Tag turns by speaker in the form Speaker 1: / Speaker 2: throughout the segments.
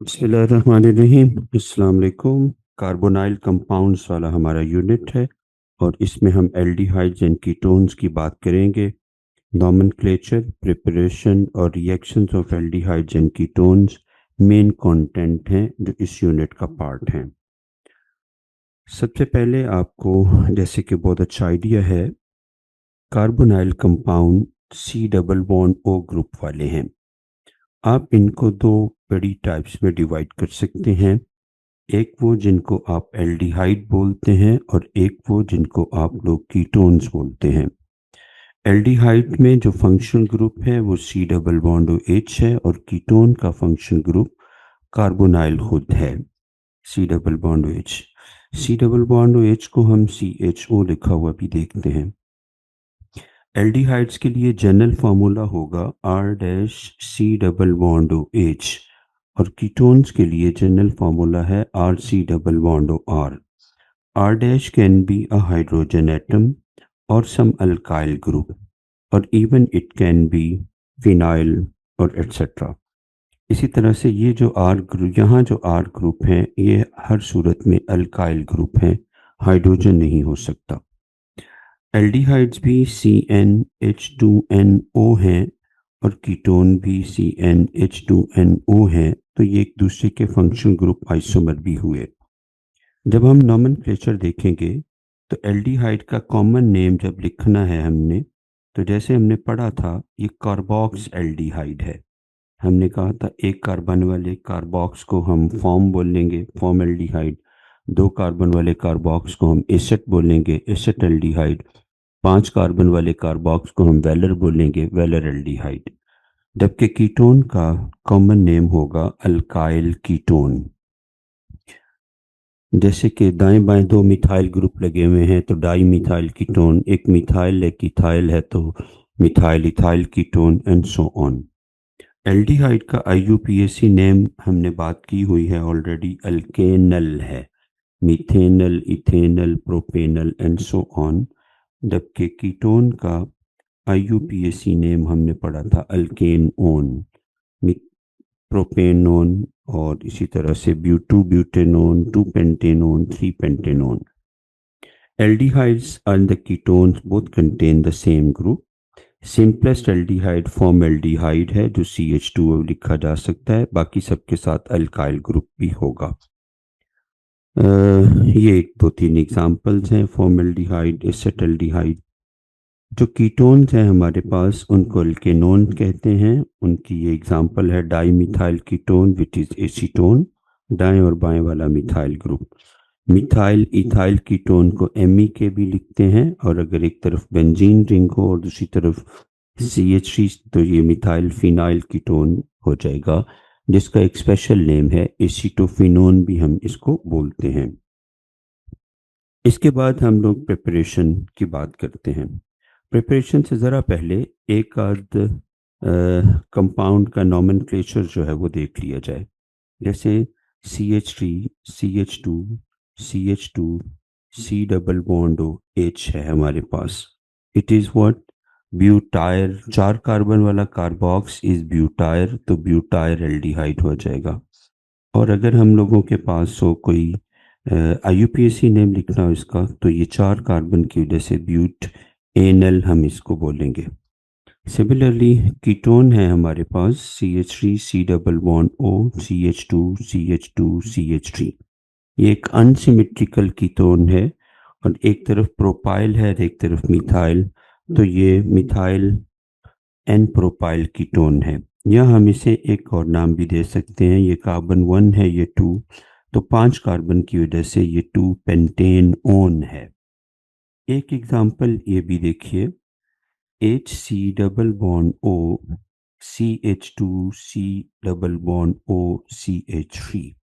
Speaker 1: बिस्मिल्लाहिर्रहमानिर्रहीम। अस्सलाम वालेकुम। कार्बोनाइल कंपाउंड्स वाला हमारा यूनिट है और इसमें हम एल्डिहाइड्स एंड कीटोन्स की बात करेंगे। नॉमेनक्लेचर, प्रिपरेशन और reactions of aldehydes and ketones main content हैं जो इस यूनिट का पार्ट हैं। सबसे पहले आपको जैसे कि बहुत अच्छा आइडिया है, carbonyl compound C double bond O group वाले हैं। आप इनको दो बड़ी टाइप्स में डिवाइड कर सकते हैं। एक वो जिनको आप एल्डिहाइड बोलते हैं और एक वो जिनको आप लोग कीटोन्स बोलते हैं। एल्डिहाइड में जो फंक्शनल ग्रुप है वो सी डबल बॉन्ड एच है और कीटोन का फंक्शनल ग्रुप कार्बोनाइल खुद है, C double bond H. C double bond H को हम सी एच ओ लिखा हुआ भी देखते हैं। एल्डिहाइड्स के लिए जनरल फार्मूला होगा R dash C double bond H और कीटोन्स के लिए जनरल फार्मूला है R C double bond R. R dash can be a hydrogen atom or some alkyl group, or even it can be phenyl or etc. इसी तरह से ये जो R group, यहाँ जो R ग्रुप हैं ये हर सूरत में अल्काइल ग्रुप हैं, हाइड्रोजन नहीं हो सकता। एल्डिहाइड्स भी CnH2nO हैं और कीटोन भी CnH2nO हैं, तो ये एक दूसरे के फंक्शनल ग्रुप आइसोमर भी हुए। जब हम नॉमेनक्लेचर देखेंगे तो एल्डिहाइड का कॉमन नेम जब लिखना है हमने, तो जैसे हमने पढ़ा था ये कार्बोक्स एल्डिहाइड है। हमने कहा था एक कार्बन वाले कार्बोक्स को हम फॉर्म बोलेंगे, फॉर्म एल्डिहाइड। दो कार्बन वाले कार्बोक्स को हम एसेट बोलेंगे, एसेट एल्डिहाइड। 5 कार्बन वाले कार्बोक्स को हम वेलर बोलेंगे, वेलर एल्डिहाइड। जबकि कीटोन का कॉमन नेम होगा अल्काइल कीटोन। जैसे कि दाएं बाएं दो मिथाइल ग्रुप लगे हुए हैं तो डाई मिथाइल कीटोन, एक मिथाइल एक इथाइल है तो methyl ethyl ketone and so on. Aldehyde का IUPAC नेम हमने बात की हुई है ऑलरेडी, अल्केनल है, methanal, ethanal, propanal and so on. जबकि कीटोन का IUPAC नेम हमने पढ़ा था अल्केनोन, प्रोपेनोन और इसी तरह से butanone, 2 pentanone, 3 pentanone. Aldehydes and the ketones both contain the same group. Simplest aldehyde formaldehyde है जो CH2O लिखा जा सकता है, बाकी सबके साथ अल्काइल ग्रुप भी होगा। ये एक दो तीन एग्जांपल्स हैं फॉर्मल्डिहाइड, एसेटल्डिहाइड। जो कीटोन्स हैं हमारे पास उनको अल्केनोन कहते हैं। उनकी ये एग्जांपल है dimethyl ketone which is acetone, दाएं और बाएं वाला methyl group. Methyl ethyl ketone को MEK भी लिखते हैं और अगर एक तरफ बेंजीन रिंग हो और दूसरी तरफ CH3 तो ये मिथाइल फिनाइल कीटोन हो जाएगा, जिसका एक स्पेशल नेम है एसीटोफिनोन भी हम इसको बोलते हैं। इसके बाद हम लोग प्रिपरेशन की बात करते हैं। प्रिपरेशन से ज़रा पहले एक आध कंपाउंड का नॉमेनक्लेचर जो है वो देख लिया जाए। जैसे CH3, CH2, CH2, C double bond H है हमारे पास। It is what? ब्यूटायर। 4 कार्बन वाला कार्बोक्स इज ब्यूटायर, तो ब्यूटायर एल्डिहाइड हो जाएगा। और अगर हम लोगों के पास हो कोई IUPAC नेम लिखना हो इसका, तो ये 4 कार्बन की वजह से ब्यूट एनल हम इसको बोलेंगे। सिमिलरली कीटोन है हमारे पास CH3, C double bond O, CH2, CH2, CH3। ये एक अनसिमेट्रिकल कीटोन है और एक तरफ प्रोपाइल है और एक तरफ मिथाइल, तो ये मिथाइल एन प्रोपाइल कीटोन है। या हम इसे एक और नाम भी दे सकते हैं, ये कार्बन 1 है, ये 2, तो 5 कार्बन की वजह से ये 2 पेंटेनोन है। एक एग्जांपल ये भी देखिए, HC double bond O, CH2C double bond O, CH3।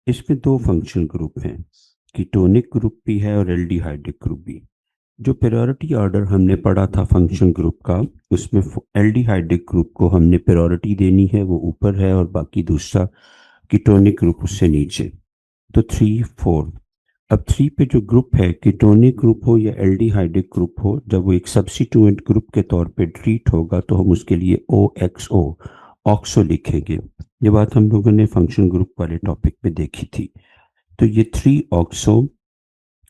Speaker 1: इसमें 2 फंक्शनल ग्रुप हैं, कीटोनिक ग्रुप भी है और एल्डिहाइडिक ग्रुप भी। जो प्रायोरिटी ऑर्डर हमने पढ़ा था फंक्शन ग्रुप का, उसमें एल्डिहाइडिक ग्रुप को हमने प्रायोरिटी देनी है, वो ऊपर है, और बाकी दूसरा कीटोनिक ग्रुप उससे नीचे। तो 3, 4। अब 3 पे जो ग्रुप है, कीटोनिक ग्रुप हो या एल्डिहाइडिक ग्रुप हो, जब वो एक सब्स्टिट्यूएंट ग्रुप के तौर पे ट्रीट होगा तो हम उसके लिए OXO, ऑक्सो लिखेंगे। ये बात हम लोगों ने फंक्शन ग्रुप वाले टॉपिक में देखी थी। तो ये 3 ऑक्सो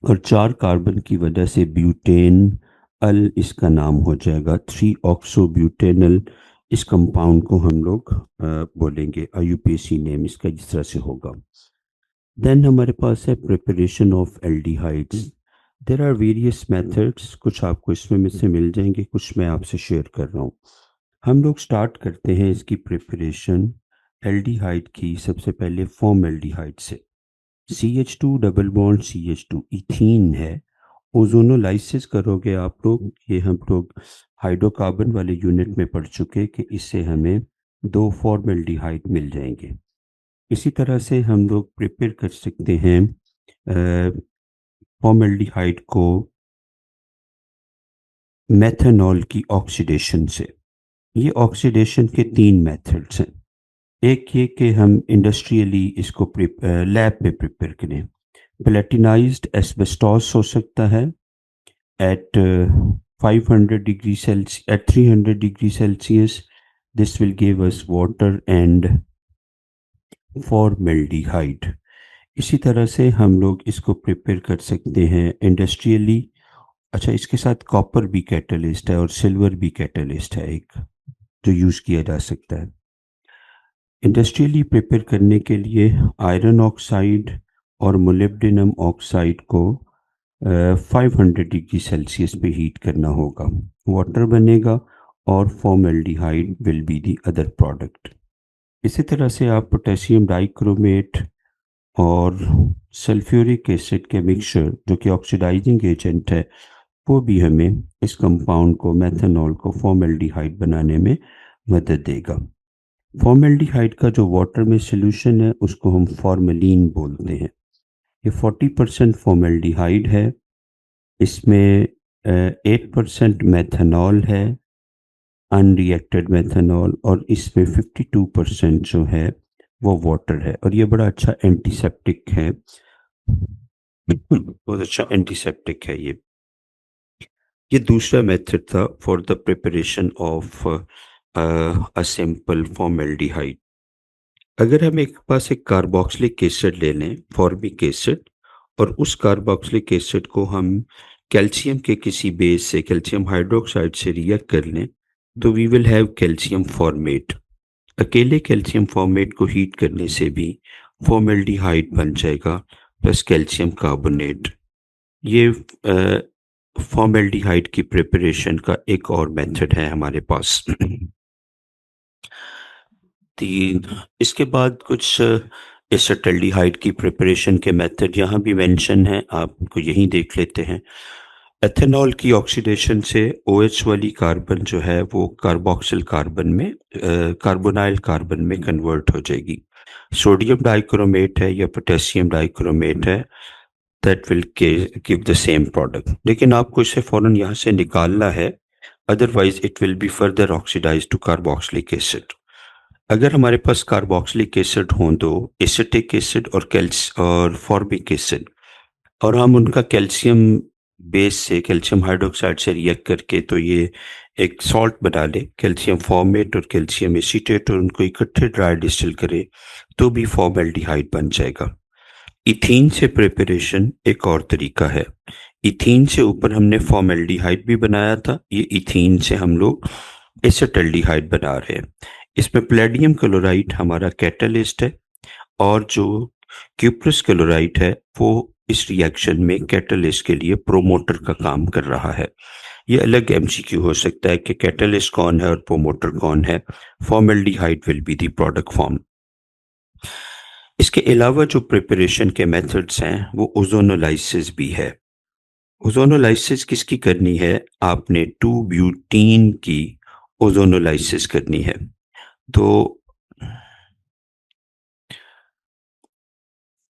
Speaker 1: और 4 कार्बन की वजह से ब्यूटेन अल इसका नाम हो जाएगा। 3 ऑक्सो ब्यूटेनल इस कंपाउंड को हम लोग बोलेंगे। आईयूपीएसी नेम इसका इस तरह से होगा। देन हमारे पास है preparation of aldehydes. There are various methods, कुछ आपको इसमें में से मिल जाएंगे, कुछ मैं आपसे शेयर कर रहा हूँ। हम लोग स्टार्ट करते हैं इसकी प्रिपरेशन एल्डिहाइड की सबसे पहले फॉर्मल्डिहाइड से। CH2 double bond CH2 ethene है। ओजोनोलाइसिस करोगे आप लोग, ये हम लोग हाइड्रोकार्बन वाले यूनिट में पढ़ चुके कि इससे हमें 2 फॉर्मल्डिहाइड मिल जाएंगे। इसी तरह से हम लोग प्रिपेयर कर सकते हैं फॉर्मल्डिहाइड को मेथनॉल की ऑक्सीडेशन से। ये ऑक्सीडेशन के 3 मेथड्स हैं। एक ये कि हम इंडस्ट्रियली इसको लैब में प्रिपेयर करें। प्लेटिनाइज्ड एस्बेस्टॉस हो सकता है at 500 degree Celsius, at 300 degree Celsius. This will give us water and formaldehyde. इसी तरह से हम लोग इसको प्रिपेयर कर सकते हैं इंडस्ट्रियली। अच्छा, इसके साथ कॉपर भी कैटलिस्ट है और सिल्वर भी कैटलिस्ट है एक, जो यूज़ किया जा सकता है। इंडस्ट्रियली प्रिपेयर करने के लिए आयरन ऑक्साइड और मोलिब्डेनम ऑक्साइड को 500 डिग्री सेल्सियस पे हीट करना होगा। वाटर बनेगा और formaldehyde will be the other product. इसी तरह से आप पोटेशियम डाइक्रोमेट और सल्फ्यूरिक एसिड के मिक्सचर, जो कि ऑक्सीडाइजिंग एजेंट है, वो भी हमें इस कंपाउंड को मेथनॉल को फॉर्मल्डिहाइड बनाने में मदद देगा। फॉर्मल्डिहाइड का जो वाटर में सोल्यूशन है उसको हम फॉर्मलिन बोलते हैं। ये 40% फॉर्मल्डिहाइड है, इसमें 8% मेथनॉल है, अनरिएक्टेड मेथनॉल, और इसमें 52% जो है वो वाटर है। और ये बड़ा अच्छा एंटीसेप्टिक है, बहुत अच्छा एंटीसेप्टिक है ये दूसरा मेथड था for the preparation of a simple formaldehyde. अगर हम एक पास एक कार्बोक्सिलिक एसिड ले लें, फॉर्मिक एसिड, और उस कार्बोक्सिलिक एसिड को हम कैल्शियम के किसी बेस से, कैल्शियम हाइड्रोक्साइड से रिएक्ट कर लें, तो we will have calcium formate. अकेले कैल्शियम फॉर्मेट को हीट करने से भी फॉर्मल्डिहाइड बन जाएगा प्लस कैल्शियम कार्बोनेट। ये फॉर्मल्डिहाइड की प्रिपरेशन का एक और मेथड है हमारे पास। तीन, इसके बाद कुछ एसिटाल्डिहाइड की प्रिपरेशन के मेथड यहाँ भी मेंशन है, आपको यहीं देख लेते हैं। एथेनॉल की ऑक्सीडेशन से OH वाली कार्बन जो है वो कार्बोक्सिल कार्बन में, कार्बोनाइल कार्बन में कन्वर्ट हो जाएगी। सोडियम डाइक्रोमेट है या पोटेशियम डाइक्रोमेट है, that will give the same product. लेकिन आपको इसे फौरन यहाँ से निकालना है, otherwise it will be further oxidise to carboxylic acid. अगर हमारे पास कार्बोक्सिलिक एसिड हों दो, एसिटिक एसिड और फॉर्मिक एसिड, और हम उनका कैल्शियम बेस से, कैल्शियम हाइड्रोक्साइड से रिएक्ट करके तो ये एक सॉल्ट बना ले, कैल्शियम फॉर्मेट और कैल्शियम एसीटेट, और उनको इकट्ठे ड्राई डिस्टिल करे तो भी फॉर्मल्डिहाइड बन जाएगा। इथीन से प्रिपरेशन एक और तरीका है। इथीन से ऊपर हमने फॉर्मल्डिहाइड भी बनाया था, ये इथीन से हम लोग एसिटाल्डिहाइड बना रहे हैं। इसमें प्लेडियम क्लोराइड हमारा कैटलिस्ट है, और जो क्यूप्रस क्लोराइड है वो इस रिएक्शन में कैटलिस्ट के लिए प्रोमोटर का काम कर रहा है। ये अलग MCQ हो सकता है कि कैटलिस्ट कौन है और प्रोमोटर कौन है। Formaldehyde will be the product form. इसके अलावा जो प्रिपरेशन के मेथड्स हैं वो ओजोनोलाइसिस भी है। ओजोनोलाइसिस किसकी करनी है? आपने 2-ब्यूटीन की ओजोनोलाइसिस करनी है।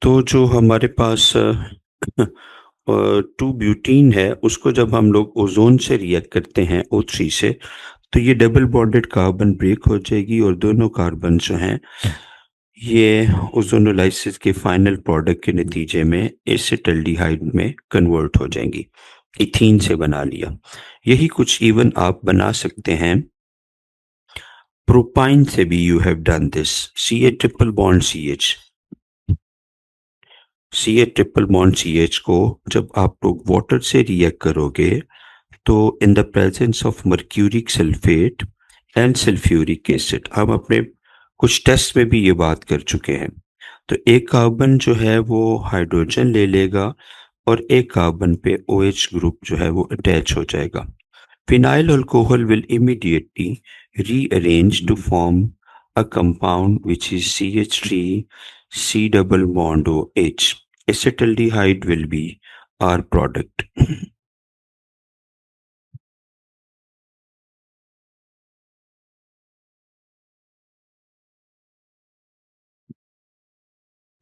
Speaker 1: तो जो हमारे पास 2-ब्यूटीन है, उसको जब हम लोग ओजोन से रिएक्ट करते हैं O3 से, तो ये डबल बॉन्डेड कार्बन ब्रेक हो जाएगी और दोनों कार्बन जो हैं ये ओजोनोलाइसिस के फाइनल प्रोडक्ट के नतीजे में एसिटाल्डिहाइड में कन्वर्ट हो जाएंगी। इथीन से बना लिया। यही कुछ इवन आप बना सकते हैं प्रोपाइन से भी you have done this, C a triple bond C H को जब आप लोग वाटर से रिएक्ट करोगे तो in the presence of mercuric sulphate and sulphuric acid, हम अपने कुछ टेस्ट में भी ये बात कर चुके हैं। तो एक कार्बन जो है वो हाइड्रोजन ले लेगा और एक कार्बन पे OH ग्रुप जो है वो अटैच हो जाएगा। Phenyl alcohol will immediately rearrange to form a compound which is CH3 C double bond OH. Acetaldehyde will be our product.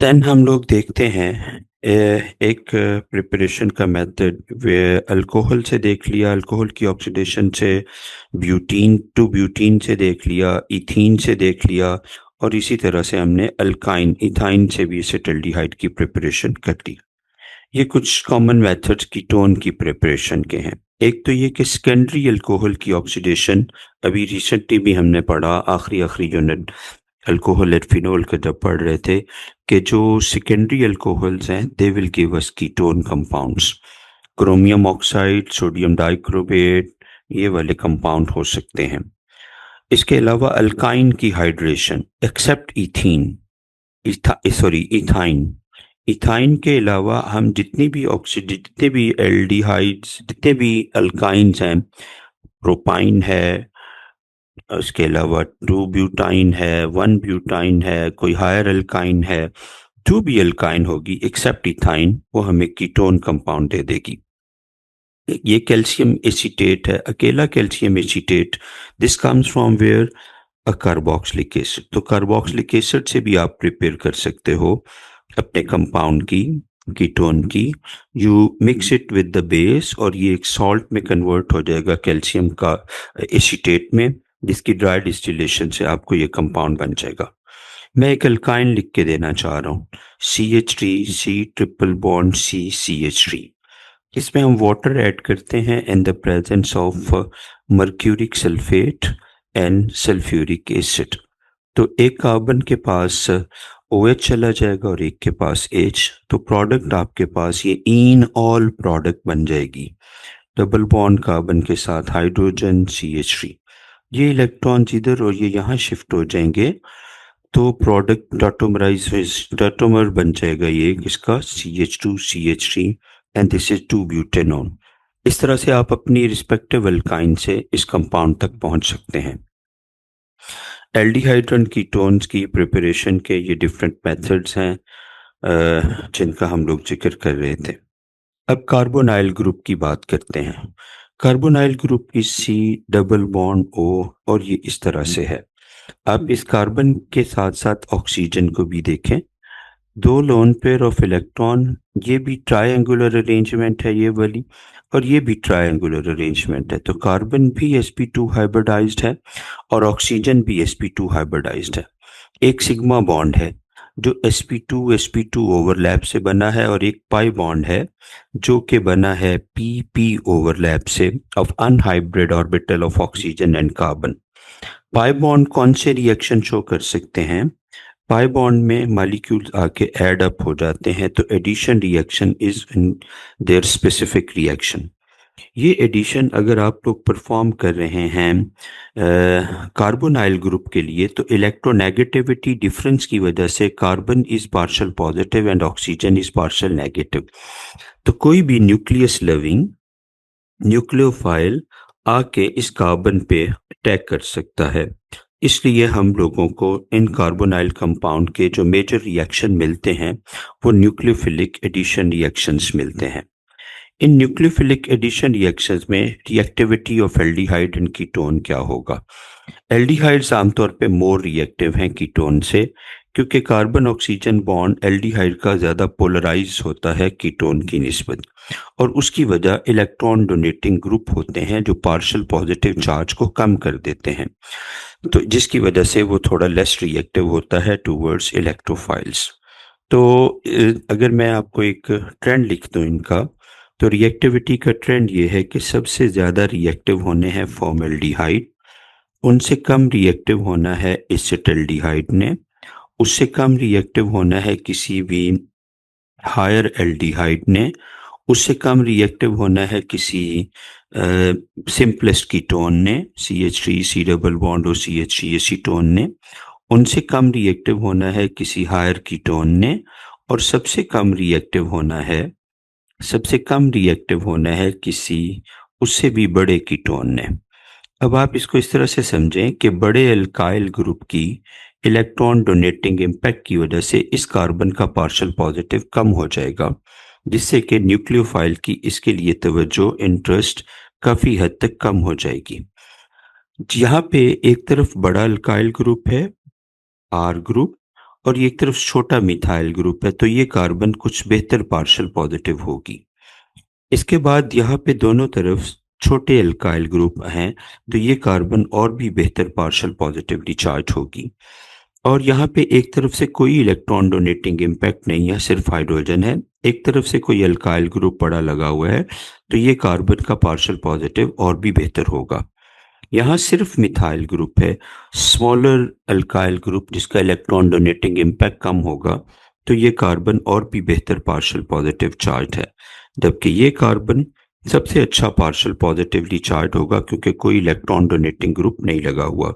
Speaker 1: Then हम लोग देखते हैं एक प्रिपरेशन का मेथड, वे अल्कोहल से देख लिया, अल्कोहल की ऑक्सीडेशन से ब्यूटीन टू ब्यूटीन से देख लिया, इथीन से देख लिया, और इसी तरह से हमने अल्काइन इथाइन से भी एसिटाल्डिहाइड की प्रिपरेशन कर ली। ये कुछ कॉमन मेथड्स कीटोन की प्रिपरेशन के हैं। एक तो ये कि सेकेंडरी अल्कोहल की ऑक्सीडेशन, अभी रिसेंटली भी हमने पढ़ा आखिरी यूनिट अल्कोहल एंड फिनोल का जब पढ़ रहे थे कि जो सेकेंडरी अल्कोहल्स हैं they will give us ketone compounds, chromium oxide, sodium dichromate, ये वाले कंपाउंड हो सकते हैं। इसके अलावा अल्काइन की hydration except ethene ethyne, ethyne के अलावा हम जितने भी एल्डिहाइड्स, जितने भी अल्काइंस हैं, प्रोपाइन है, उसके अलावा 2 ब्यूटाइन है, 1 ब्यूटाइन है, कोई हायर अल्काइन है, जो भी अल्काइन होगी एक्सेप्ट इथाइन वो हमें कीटोन कंपाउंड दे देगी। ये कैल्शियम एसीटेट है, अकेला calcium acetate, this comes from where a carboxylic acid. तो कार्बोक्सिलिक एसिड से भी आप प्रिपेयर कर सकते हो अपने कंपाउंड की, कीटोन की। You mix it with the base और ये एक सॉल्ट में कन्वर्ट हो जाएगा कैल्शियम का एसीटेट में, जिसकी ड्राई डिस्टिलेशन से आपको ये कंपाउंड बन जाएगा। मैं एक अल्काइन लिख के देना चाह रहा हूँ, CH3 C triple bond CH3। इसमें हम वाटर ऐड करते हैं इन the presence of mercuric sulphate and sulphuric acid. तो एक कार्बन के पास OH चला जाएगा और एक के पास H, तो प्रोडक्ट आपके पास ये इन ऑल प्रोडक्ट बन जाएगी, डबल बॉन्ड कार्बन के साथ हाइड्रोजन CH3। ये इलेक्ट्रॉन्स इधर और ये यहाँ शिफ्ट हो जाएंगे तो प्रोडक्ट डाटोमर बन जाएगा ये इसका CH2 CH3 and this is 2 butanone. इस तरह से आप अपनी रिस्पेक्टिव अल्काइन से इस कंपाउंड तक पहुंच सकते हैं। एल्डिहाइड एंड कीटोन्स की प्रिपरेशन के ये डिफरेंट मेथड्स हैं जिनका हम लोग जिक्र कर रहे थे। अब कार्बोनाइल ग्रुप की बात करते हैं। कार्बोनाइल ग्रुप की C डबल बॉन्ड O और ये इस तरह से है। अब इस कार्बन के साथ साथ ऑक्सीजन को भी देखें, 2 लोन पेयर ऑफ इलेक्ट्रॉन, ये भी ट्रायंगुलर अरेंजमेंट है ये वाली, और ये भी ट्रायंगुलर अरेंजमेंट है। तो कार्बन भी sp2 हाइब्रिडाइज्ड है और ऑक्सीजन भी sp2 हाइब्रिडाइज्ड है। एक सिग्मा बॉन्ड है जो sp2 ओवरलैप से बना है और एक पाई बॉन्ड है जो कि बना है pp ओवरलैप से of unhybrid orbital of oxygen and carbon. Pi bond कौन से रिएक्शन शो कर सकते हैं? पाई बॉन्ड में मॉलिक्यूल्स आके ऐड अप हो जाते हैं तो addition reaction is in their specific reaction. ये एडिशन अगर आप लोग परफॉर्म कर रहे हैं कार्बोनाइल ग्रुप के लिए तो इलेक्ट्रोनेगेटिविटी डिफरेंस की वजह से carbon is partial positive and oxygen is partial negative. तो कोई भी न्यूक्लियस लविंग न्यूक्लियोफाइल आके इस कार्बन पे अटैक कर सकता है। इसलिए हम लोगों को इन कार्बोनाइल कंपाउंड के जो मेजर रिएक्शन मिलते हैं वो न्यूक्लियोफिलिक एडिशन रिएक्शंस मिलते हैं। इन न्यूक्लियोफिलिक एडिशन रिएक्शंस में reactivity of aldehyde and ketone क्या होगा? एल्डिहाइड्स आमतौर पे मोर रिएक्टिव हैं कीटोन से, क्योंकि कार्बन ऑक्सीजन बॉन्ड एल्डिहाइड का ज़्यादा पोलराइज होता है कीटोन की निस्बत, और उसकी वजह इलेक्ट्रॉन डोनेटिंग ग्रुप होते हैं जो पार्शियल पॉजिटिव चार्ज को कम कर देते हैं, तो जिसकी वजह से वो थोड़ा लेस रिएक्टिव होता है टूवर्ड्स इलेक्ट्रोफाइल्स। तो अगर मैं आपको एक ट्रेंड लिख दूँ इनका, तो रिएक्टिविटी का ट्रेंड ये है कि सबसे ज़्यादा रिएक्टिव होने हैं फॉर्मेल्डिहाइड, उनसे कम रिएक्टिव होना है एसिटल्डिहाइड ने, उससे कम रिएक्टिव होना है किसी भी हायर एल्डिहाइड ने, उससे कम रिएक्टिव होना है किसी सिंपलेस्ट कीटोन ने, CH3 C डबल बॉन्ड और CH3 एसीटोन ने, उनसे कम रिएक्टिव होना है किसी हायर कीटोन ने, और सबसे कम रिएक्टिव होना है किसी उससे भी बड़े कीटोन ने। अब आप इसको इस तरह से समझें कि बड़े एल्काइल ग्रुप की इलेक्ट्रॉन डोनेटिंग इम्पैक्ट की वजह से इस कार्बन का पार्शियल पॉजिटिव कम हो जाएगा, जिससे कि न्यूक्लियोफाइल की इसके लिए तवज्जो, इंटरेस्ट काफ़ी हद तक कम हो जाएगी। यहाँ पे एक तरफ बड़ा अल्काइल ग्रुप है आर ग्रुप, और एक तरफ छोटा मिथाइल ग्रुप है, तो ये कार्बन कुछ बेहतर पार्शियल पॉजिटिव होगी। इसके बाद यहाँ पे दोनों तरफ छोटे अल्काइल ग्रुप हैं, तो ये कार्बन और भी बेहतर पार्शियल पॉजिटिवली चार्ज होगी। और यहाँ पे एक तरफ से कोई इलेक्ट्रॉन डोनेटिंग इम्पैक्ट नहीं है, सिर्फ हाइड्रोजन है, एक तरफ से कोई अल्काइल ग्रुप बड़ा लगा हुआ है, तो ये कार्बन का पार्शियल पॉजिटिव और भी बेहतर होगा। यहाँ सिर्फ मिथाइल ग्रुप है, स्मॉलर अल्काइल ग्रुप, जिसका इलेक्ट्रॉन डोनेटिंग इम्पैक्ट कम होगा, तो ये कार्बन और भी बेहतर पार्शियल पॉजिटिव चार्ज है, जबकि ये कार्बन सबसे अच्छा पार्शियल पॉजिटिवली चार्ज होगा क्योंकि कोई इलेक्ट्रॉन डोनेटिंग ग्रुप नहीं लगा हुआ।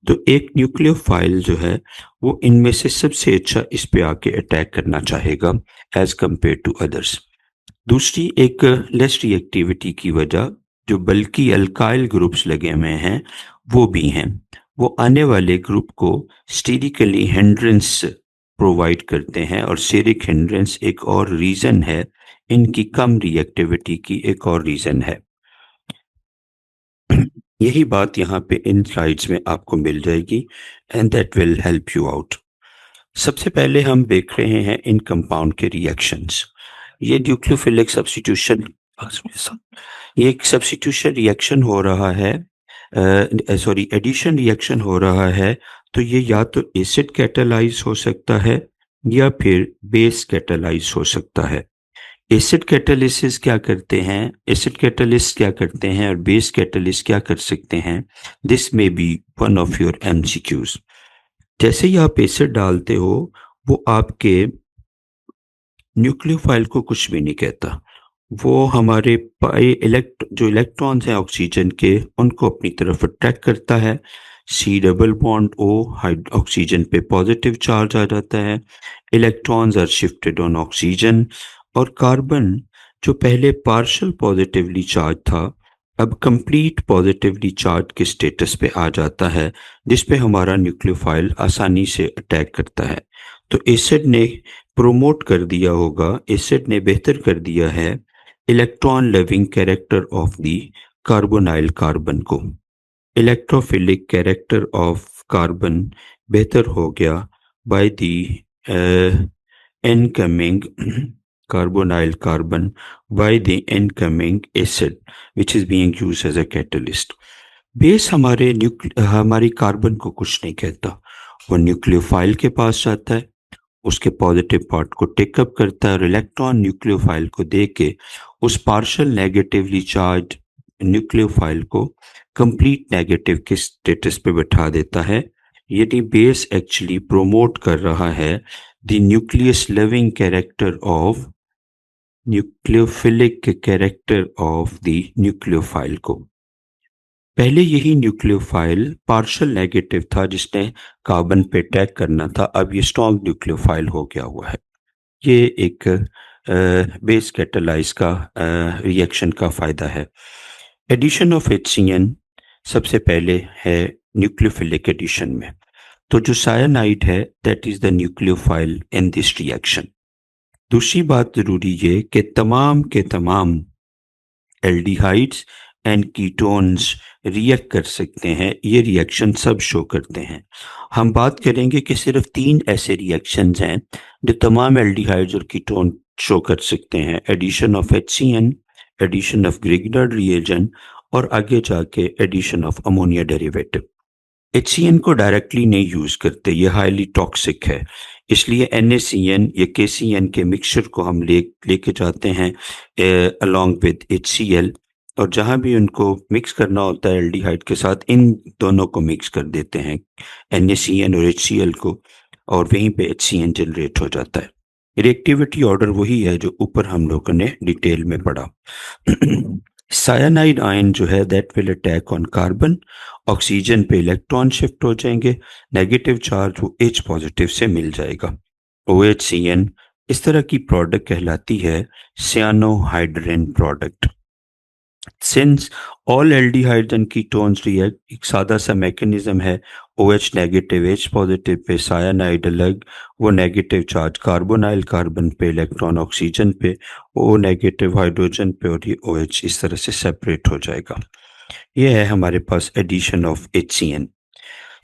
Speaker 1: तो एक न्यूक्लियोफाइल जो है वो इनमें से सबसे अच्छा इस पे आके अटैक करना चाहेगा एज कंपेयर टू अदर्स। दूसरी एक लेस रिएक्टिविटी की वजह जो बल्कि अल्काइल ग्रुप्स लगे हुए हैं वो भी हैं, वो आने वाले ग्रुप को स्टेरिकली हिंड्रेंस प्रोवाइड करते हैं, और स्टेरिक हिंड्रेंस एक और रीज़न है, इनकी कम रिएक्टिविटी की एक और रीज़न है। यही बात यहाँ पे इन स्लाइड्स में आपको मिल जाएगी and that will help you out. सबसे पहले हम देख रहे हैं इन कंपाउंड के रिएक्शंस। ये न्यूक्लियोफिलिक सब्स्टिट्यूशन, ये एक सब्स्टिट्यूशन रिएक्शन हो रहा है, एडिशन रिएक्शन हो रहा है, तो ये या तो एसिड कैटालाइज हो सकता है या फिर बेस कैटालाइज हो सकता है। एसिड कैटालिसिस क्या करते हैं, एसिड कैटालिस्ट क्या करते हैं और बेस कैटालिस्ट क्या कर सकते हैं, this may be one of your MCQs। जैसे ही आप एसिड डालते हो वो आपके न्यूक्लियोफाइल को कुछ भी नहीं कहता, वो हमारे जो इलेक्ट्रॉन्स हैं ऑक्सीजन के उनको अपनी तरफ अट्रैक्ट करता है, C double bond O oxygen पे पॉजिटिव चार्ज आ जाता है, electrons are shifted on oxygen, और कार्बन जो पहले पार्शियल पॉजिटिवली चार्ज था अब कंप्लीट पॉजिटिवली चार्ज के स्टेटस पे आ जाता है, जिस पे हमारा न्यूक्लियोफाइल आसानी से अटैक करता है। तो एसिड ने प्रोमोट कर दिया होगा, एसिड ने बेहतर कर दिया है electron loving character of the carbonyl carbon को। इलेक्ट्रोफिलिक कैरेक्टर ऑफ कार्बन बेहतर हो गया by the incoming carbonyl carbon by the incoming acid which is being used as a catalyst. Base हमारी कार्बन को कुछ नहीं कहता, वो न्यूक्लियोफाइल के पास जाता है, उसके पॉजिटिव पार्ट को टेकअप करता है और इलेक्ट्रॉन न्यूक्लियोफाइल को दे के उस पार्शियल नेगेटिवली चार्ज न्यूक्लियोफाइल को कंप्लीट नेगेटिव के स्टेटस पे बैठा देता है। यदि बेस एक्चुअली प्रोमोट कर रहा है the nucleus living character of nucleophilic character of the nucleophile को। पहले यही न्यूक्लियोफाइल पार्शियल नेगेटिव था जिसने कार्बन पे अटैक करना था, अब ये स्ट्रॉन्ग न्यूक्लियोफाइल हो गया हुआ है। ये एक बेस कैटालाइज का रिएक्शन का फायदा है। एडिशन ऑफ HCN सबसे पहले है न्यूक्लियोफिलिक एडिशन में, तो जो साइनाइड है that is the nucleophile in this reaction. दूसरी बात जरूरी ये कि तमाम के तमाम एल्डिहाइड्स एंड कीटोन्स रिएक्ट कर सकते हैं, ये रिएक्शन सब शो करते हैं। हम बात करेंगे कि सिर्फ 3 ऐसे रिएक्शंस हैं जो तमाम एल्डिहाइड्स और कीटोन शो कर सकते हैं, addition of HCN, addition of Grignard reagent और आगे जाके addition of ammonia derivative. HCN को डायरेक्टली नहीं यूज करते, ये हाईली टॉक्सिक है, इसलिए NaCN या KCN के मिक्सचर को हम लेके जाते हैं अलोंग विद HCl और जहां भी उनको मिक्स करना होता है एल्डिहाइड के साथ, इन दोनों को मिक्स कर देते हैं, NaCN और HCl को, और वहीं पे HCN जनरेट हो जाता है। रिएक्टिविटी ऑर्डर वही है जो ऊपर हम लोगों ने डिटेल में पढ़ा। साइनाइड आयन जो है that will attack on carbon, oxygen पे इलेक्ट्रॉन शिफ्ट हो जाएंगे, नेगेटिव चार्ज वो H पॉजिटिव से मिल जाएगा। OHCN इस तरह की प्रोडक्ट कहलाती है cyanohydrin product. Since all aldehydes and ketones react, एक सादा सा मैकेनिज्म है, OH negative H positive pay cyanide अलग, वो नेगेटिव चार्ज कार्बोनाइल कार्बन पे, इलेक्ट्रॉन ऑक्सीजन पे, O नेगेटिव हाइड्रोजन पे, और ये OH इस तरह से सेपरेट हो जाएगा। ये है हमारे पास एडिशन ऑफ HCN।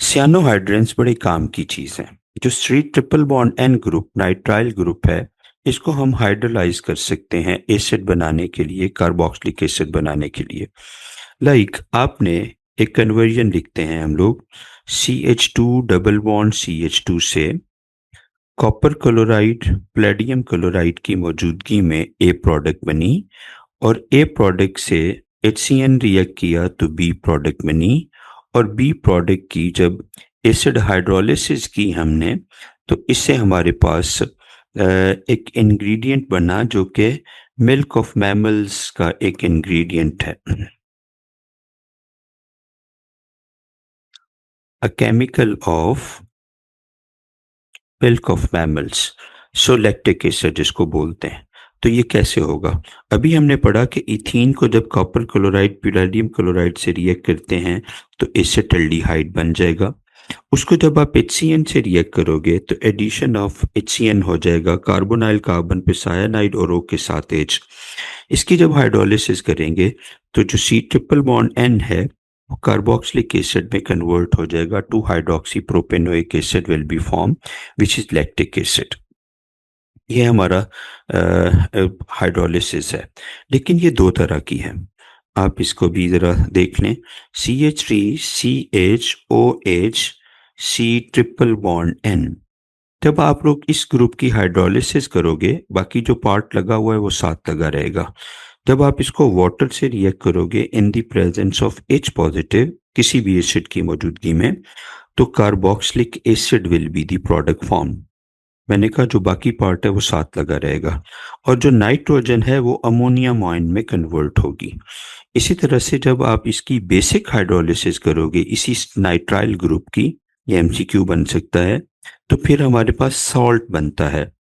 Speaker 1: सियानोहाइड्रेंस बड़े काम की चीज़ है। जो C triple bond N group nitrile group है, इसको हम हाइड्रोलाइज कर सकते हैं एसिड बनाने के लिए, कार्बोक्सिलिक एसिड बनाने के लिए। लाइक आपने एक कन्वर्जन लिखते हैं हम लोग, CH2 डबल बॉन्ड CH2 से कॉपर क्लोराइड पैलेडियम क्लोराइड की मौजूदगी में A प्रोडक्ट बनी, और A प्रोडक्ट से HCN रिएक्ट किया तो B प्रोडक्ट बनी, और B प्रोडक्ट की जब एसिड हाइड्रोलिसिस की हमने, तो इससे हमारे पास एक इंग्रेडिएंट बना जो कि मिल्क ऑफ मैमल्स का एक इंग्रेडिएंट है। A chemical of milk of mammals, so lactic acid जिसको बोलते हैं। तो ये कैसे होगा? अभी हमने पढ़ा कि इथीन को जब कॉपर क्लोराइड पैलेडियम क्लोराइड से रिएक्ट करते हैं तो एसिटाल्डिहाइड बन जाएगा। उसको जब आप HCN से रिएक्ट करोगे तो एडिशन ऑफ HCN हो जाएगा, कार्बोनाइल कार्बन पे साइनाइड और O के साथ H। इसकी जब हाइड्रोलिसिस करेंगे तो जो C ट्रिपल बॉन्ड N है वो कार्बोक्सिलिक एसिड में कन्वर्ट हो जाएगा, 2 hydroxy propanoic acid will be form which is lactic acid. ये हमारा हाइड्रोलिसिस है, लेकिन ये दो तरह की है। आप इसको भी ज़रा देख लें, CH3CHOH C triple bond N। जब आप लोग इस ग्रुप की हाइड्रोलिसिस करोगे, बाकी जो पार्ट लगा हुआ है वो साथ लगा रहेगा। जब आप इसको वाटर से रिएक्ट करोगे इन the presence of H positive किसी भी एसिड की मौजूदगी में, तो carboxylic acid will be the product form. मैंने कहा जो बाकी पार्ट है वो साथ लगा रहेगा, और जो नाइट्रोजन है वो अमोनियम आयन में कन्वर्ट होगी। इसी तरह से जब आप इसकी बेसिक हाइड्रोलिसिस करोगे इसी नाइट्राइल ग्रुप की, ये MCQ बन सकता है, तो फिर हमारे पास सॉल्ट बनता है,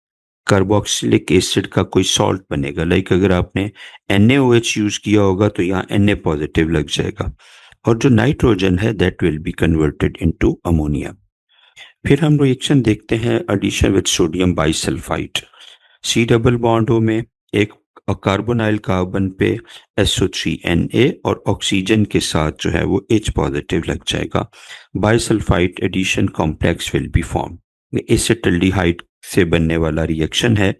Speaker 1: कार्बोक्सिलिक एसिड का कोई सॉल्ट बनेगा। लाइक अगर आपने NaOH यूज किया होगा तो यहाँ Na पॉजिटिव लग जाएगा, और जो नाइट्रोजन है that will be converted into ammonia. फिर हम रिएक्शन देखते हैं addition with sodium bisulfide. C double bond O में एक कार्बोनाइल कार्बन पे SO3Na, और ऑक्सीजन के साथ जो है वो H पॉजिटिव लग जाएगा। Bisulfide addition complex will be form. Acetaldehyde से बनने वाला रिएक्शन है,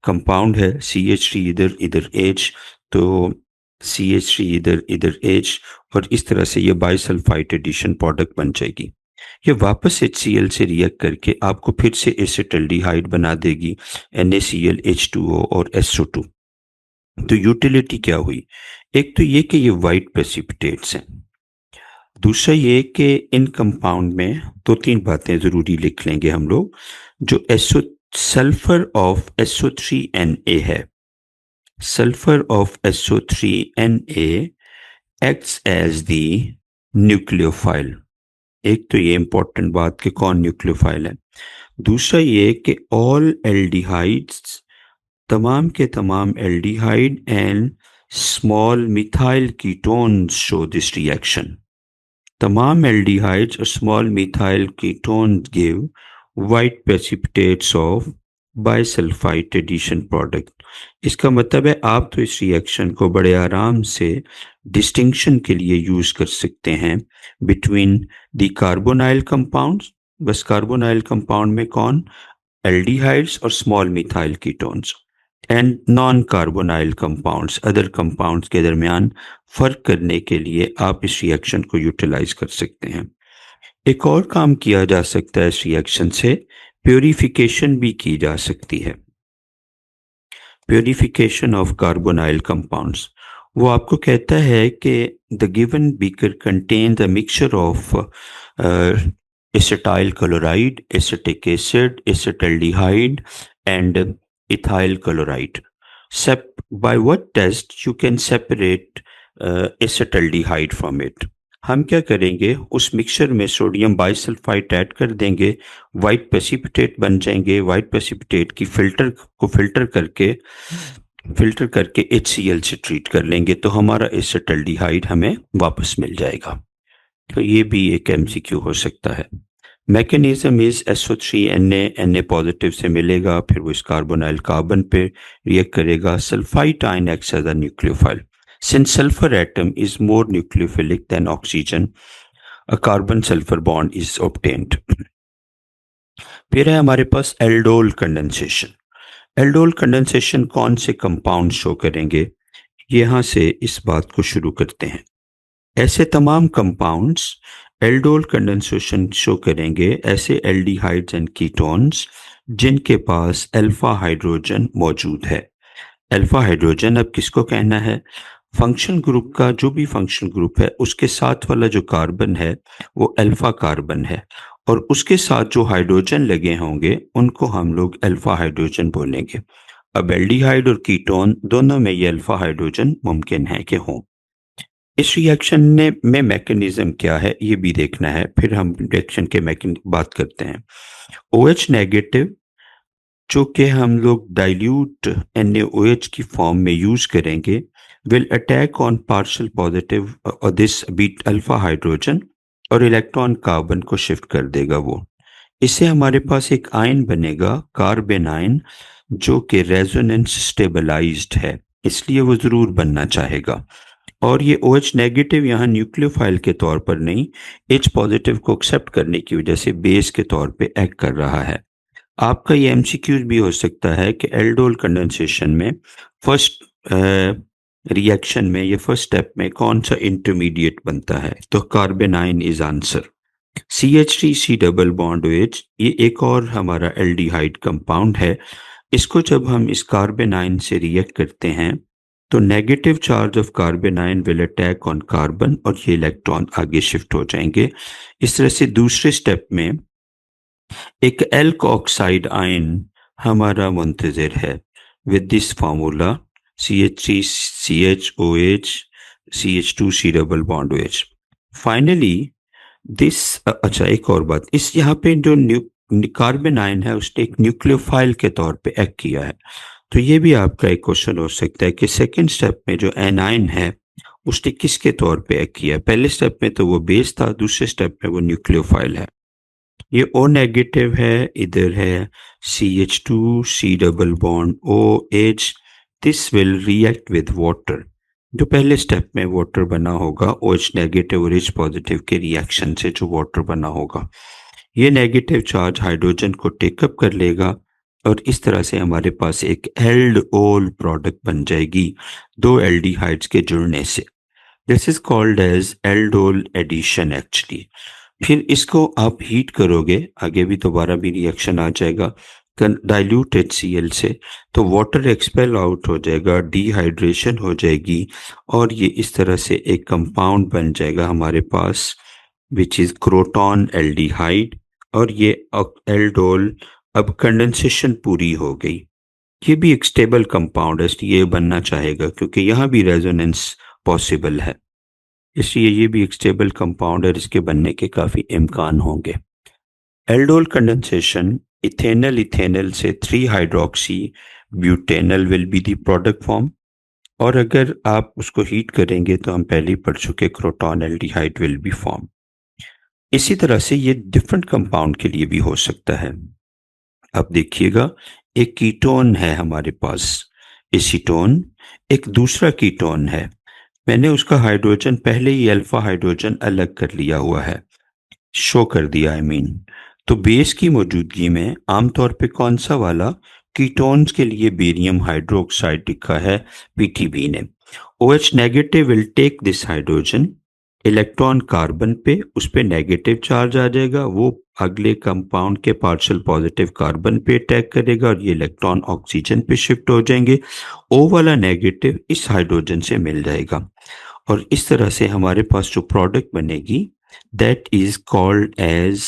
Speaker 1: कंपाउंड है CH3 इधर इधर H, तो CH3 इधर इधर H, और इस तरह से ये बाइसल्फाइड एडिशन प्रोडक्ट बन जाएगी। ये वापस HCl से रिएक्ट करके आपको फिर से एसिटाल्डिहाइड बना देगी, NaCl H2O और SO2। तो यूटिलिटी क्या हुई? एक तो ये कि ये वाइट प्रेसिपिटेट्स हैं, दूसरा ये कि इन कंपाउंड में दो तीन बातें ज़रूरी लिख लेंगे हम लोग। जो सल्फर ऑफ SO3Na है, sulfur of SO3Na acts as the nucleophile. एक तो ये इंपॉर्टेंट बात कि कौन न्यूक्लियोफाइल है। दूसरा ये कि ऑल एल्डिहाइड्स, तमाम के तमाम aldehyde and small methyl ketones show this reaction. तमाम एल्डिहाइड्स और small methyl ketones give white precipitates of bisulfide addition product. इसका मतलब है आप तो इस रिएक्शन को बड़े आराम से डिस्टिंक्शन के लिए यूज कर सकते हैं बिटवीन द कार्बोनाइल कंपाउंड्स। बस कार्बोनाइल कंपाउंड में कौन? एल्डिहाइड्स और small methyl ketones, and non carbonyl compounds, other compounds के दरमियान फर्क करने के लिए आप इस रिएक्शन को यूटिलाइज कर सकते हैं। एक और काम किया जा सकता है इस रिएक्शन से, प्योरिफिकेशन भी की जा सकती है, प्योरिफिकेशन ऑफ कार्बोनाइल कंपाउंड्स। वो आपको कहता है कि the given beaker contains a mixture of acetyl chloride, acetic acid, acetaldehyde and ethyl chloride. By what test you can separate acetaldehyde from it? हम क्या करेंगे, उस मिक्सचर में सोडियम बाइसल्फाइड ऐड कर देंगे, वाइट प्रेसिपिटेट बन जाएंगे. वाइट प्रेसिपिटेट की फिल्टर करके HCl से ट्रीट कर लेंगे तो हमारा एसिटल्डिहाइड हमें वापस मिल जाएगा. तो ये भी एक MCQ हो सकता है. मैकेनिज्म इज SO3Na पॉजिटिव से मिलेगा, फिर वो इस कार्बोनाइल कार्बन पे रिएक्ट करेगा. Sulfide ion acts as a nucleophile. Since sulfur atom is more nucleophilic than oxygen, a carbon sulfur bond is obtained. फिर है हमारे पास एल्डोल कंडेंसेशन. एल्डोल कंडेंसेशन कौन से कंपाउंड शो करेंगे, यहां से इस बात को शुरू करते हैं. ऐसे तमाम कंपाउंड्स एल्डोल कंडेंसेशन शो करेंगे, ऐसे एल्डिहाइड्स एंड कीटोन्स जिनके पास अल्फा हाइड्रोजन मौजूद है. अल्फा हाइड्रोजन अब किसको कहना है, फंक्शन ग्रुप का जो भी फंक्शन ग्रुप है उसके साथ वाला जो कार्बन है वो अल्फा कार्बन है, और उसके साथ जो हाइड्रोजन लगे होंगे उनको हम लोग अल्फा हाइड्रोजन बोलेंगे. अब एल्डिहाइड और कीटोन दोनों में ये अल्फा हाइड्रोजन मुमकिन है कि हों. इस रिएक्शन में मैकेनिज्म क्या है ये भी देखना है, फिर हम रिएक्शन के बात करते हैं. OH नेगेटिव जो कि हम लोग डाइल्यूट NaOH की फॉर्म में यूज करेंगे, will attack on partial positive और दिस बीट अल्फा हाइड्रोजन और इलेक्ट्रॉन कार्बन को शिफ्ट कर देगा वो. इससे हमारे पास एक आयन बनेगा कार्बन आयन जो कि रेजोनेंस स्टेबलाइज्ड है, इसलिए वो जरूर बनना चाहेगा. और ये OH नेगेटिव यहाँ न्यूक्लियोफाइल के तौर पर नहीं, H पॉजिटिव को एक्सेप्ट करने की वजह से बेस के तौर पे एक्ट कर रहा है. आपका ये MCQ भी हो सकता है कि एल्डोल कंडेंसेशन में फर्स्ट रिएक्शन में ये फर्स्ट स्टेप में कौन सा इंटरमीडिएट बनता है, तो carbon ion is answer. CH3C double bond OH ये एक और हमारा एल्डिहाइड कंपाउंड है. इसको जब हम इस कार्बन आयन से रिएक्ट करते हैं तो negative charge of carbon ion will attack on carbon और ये इलेक्ट्रॉन आगे शिफ्ट हो जाएंगे. इस तरह से दूसरे स्टेप में एक एल्क ऑक्साइड आयन हमारा मुंतजर है with this formula CH3CHOH CH2C double bond OH. Finally this अच्छा एक और बात, इस यहाँ पे जो कार्बन आयन है उसने एक न्यूक्लियोफाइल के तौर पे एक्ट किया है. तो ये भी आपका एक क्वेश्चन हो सकता है कि सेकंड स्टेप में जो एनाइन है उसने किसके तौर पे एक्ट किया. पहले स्टेप में तो वो बेस था, दूसरे स्टेप में वो न्यूक्लियोफाइल है. ये O नेगेटिव है, इधर है CH2C double bond OH. This will react with water. जो पहले स्टेप में वाटर बना होगा OH नेगेटिव और H पॉजिटिव के रिएक्शन से जो वाटर बना होगा, ये नेगेटिव चार्ज हाइड्रोजन को टेकअप कर लेगा और इस तरह से हमारे पास एक एल्डोल प्रोडक्ट बन जाएगी दो एल्डिहाइड्स के जुड़ने से. This is called as aldol addition actually. फिर इसको आप हीट करोगे, आगे भी दोबारा भी रिएक्शन आ जाएगा डाइल्यूट HCl से, तो वाटर एक्सपेल आउट हो जाएगा, डिहाइड्रेशन हो जाएगी और ये इस तरह से एक कंपाउंड बन जाएगा हमारे पास विच इज क्रोटॉन एल्डिहाइड. और ये एल्डोल अब कंडेंसेशन पूरी हो गई. ये भी एक स्टेबल कंपाउंड है इसलिए ये बनना चाहेगा क्योंकि यहाँ भी रेजोनेंस पॉसिबल है, इसलिए ये भी एक स्टेबल कंपाउंड है, इसके बनने के काफ़ी इम्कान होंगे. एल्डोल कंडेंसेशन इथेनल इथेनल से 3 hydroxy butanal will be the product form, और अगर आप उसको हीट करेंगे तो हम पहले ही पढ़ चुके croton aldehyde will be form. इसी तरह से ये डिफरेंट कंपाउंड के लिए भी हो सकता है. अब देखिएगा एक कीटोन है हमारे पास एसीटोन, एक दूसरा कीटोन है, मैंने उसका हाइड्रोजन पहले ही अल्फा हाइड्रोजन अलग कर लिया हुआ है, शो कर दिया आई मीन. तो बेस की मौजूदगी में आमतौर पे कौन सा वाला कीटोन्स के लिए बेरियम हाइड्रोक्साइड लिखा है PTB ने. OH negative will take this hydrogen electron carbon पे, उस पे नेगेटिव चार्ज आ जाएगा, वो अगले कंपाउंड के पार्शियल पॉजिटिव कार्बन पे अटैक करेगा और ये इलेक्ट्रॉन ऑक्सीजन पे शिफ्ट हो जाएंगे। ओ वाला नेगेटिव इस हाइड्रोजन से मिल जाएगा और इस तरह से हमारे पास जो प्रोडक्ट बनेगी दैट इज कॉल्ड एज,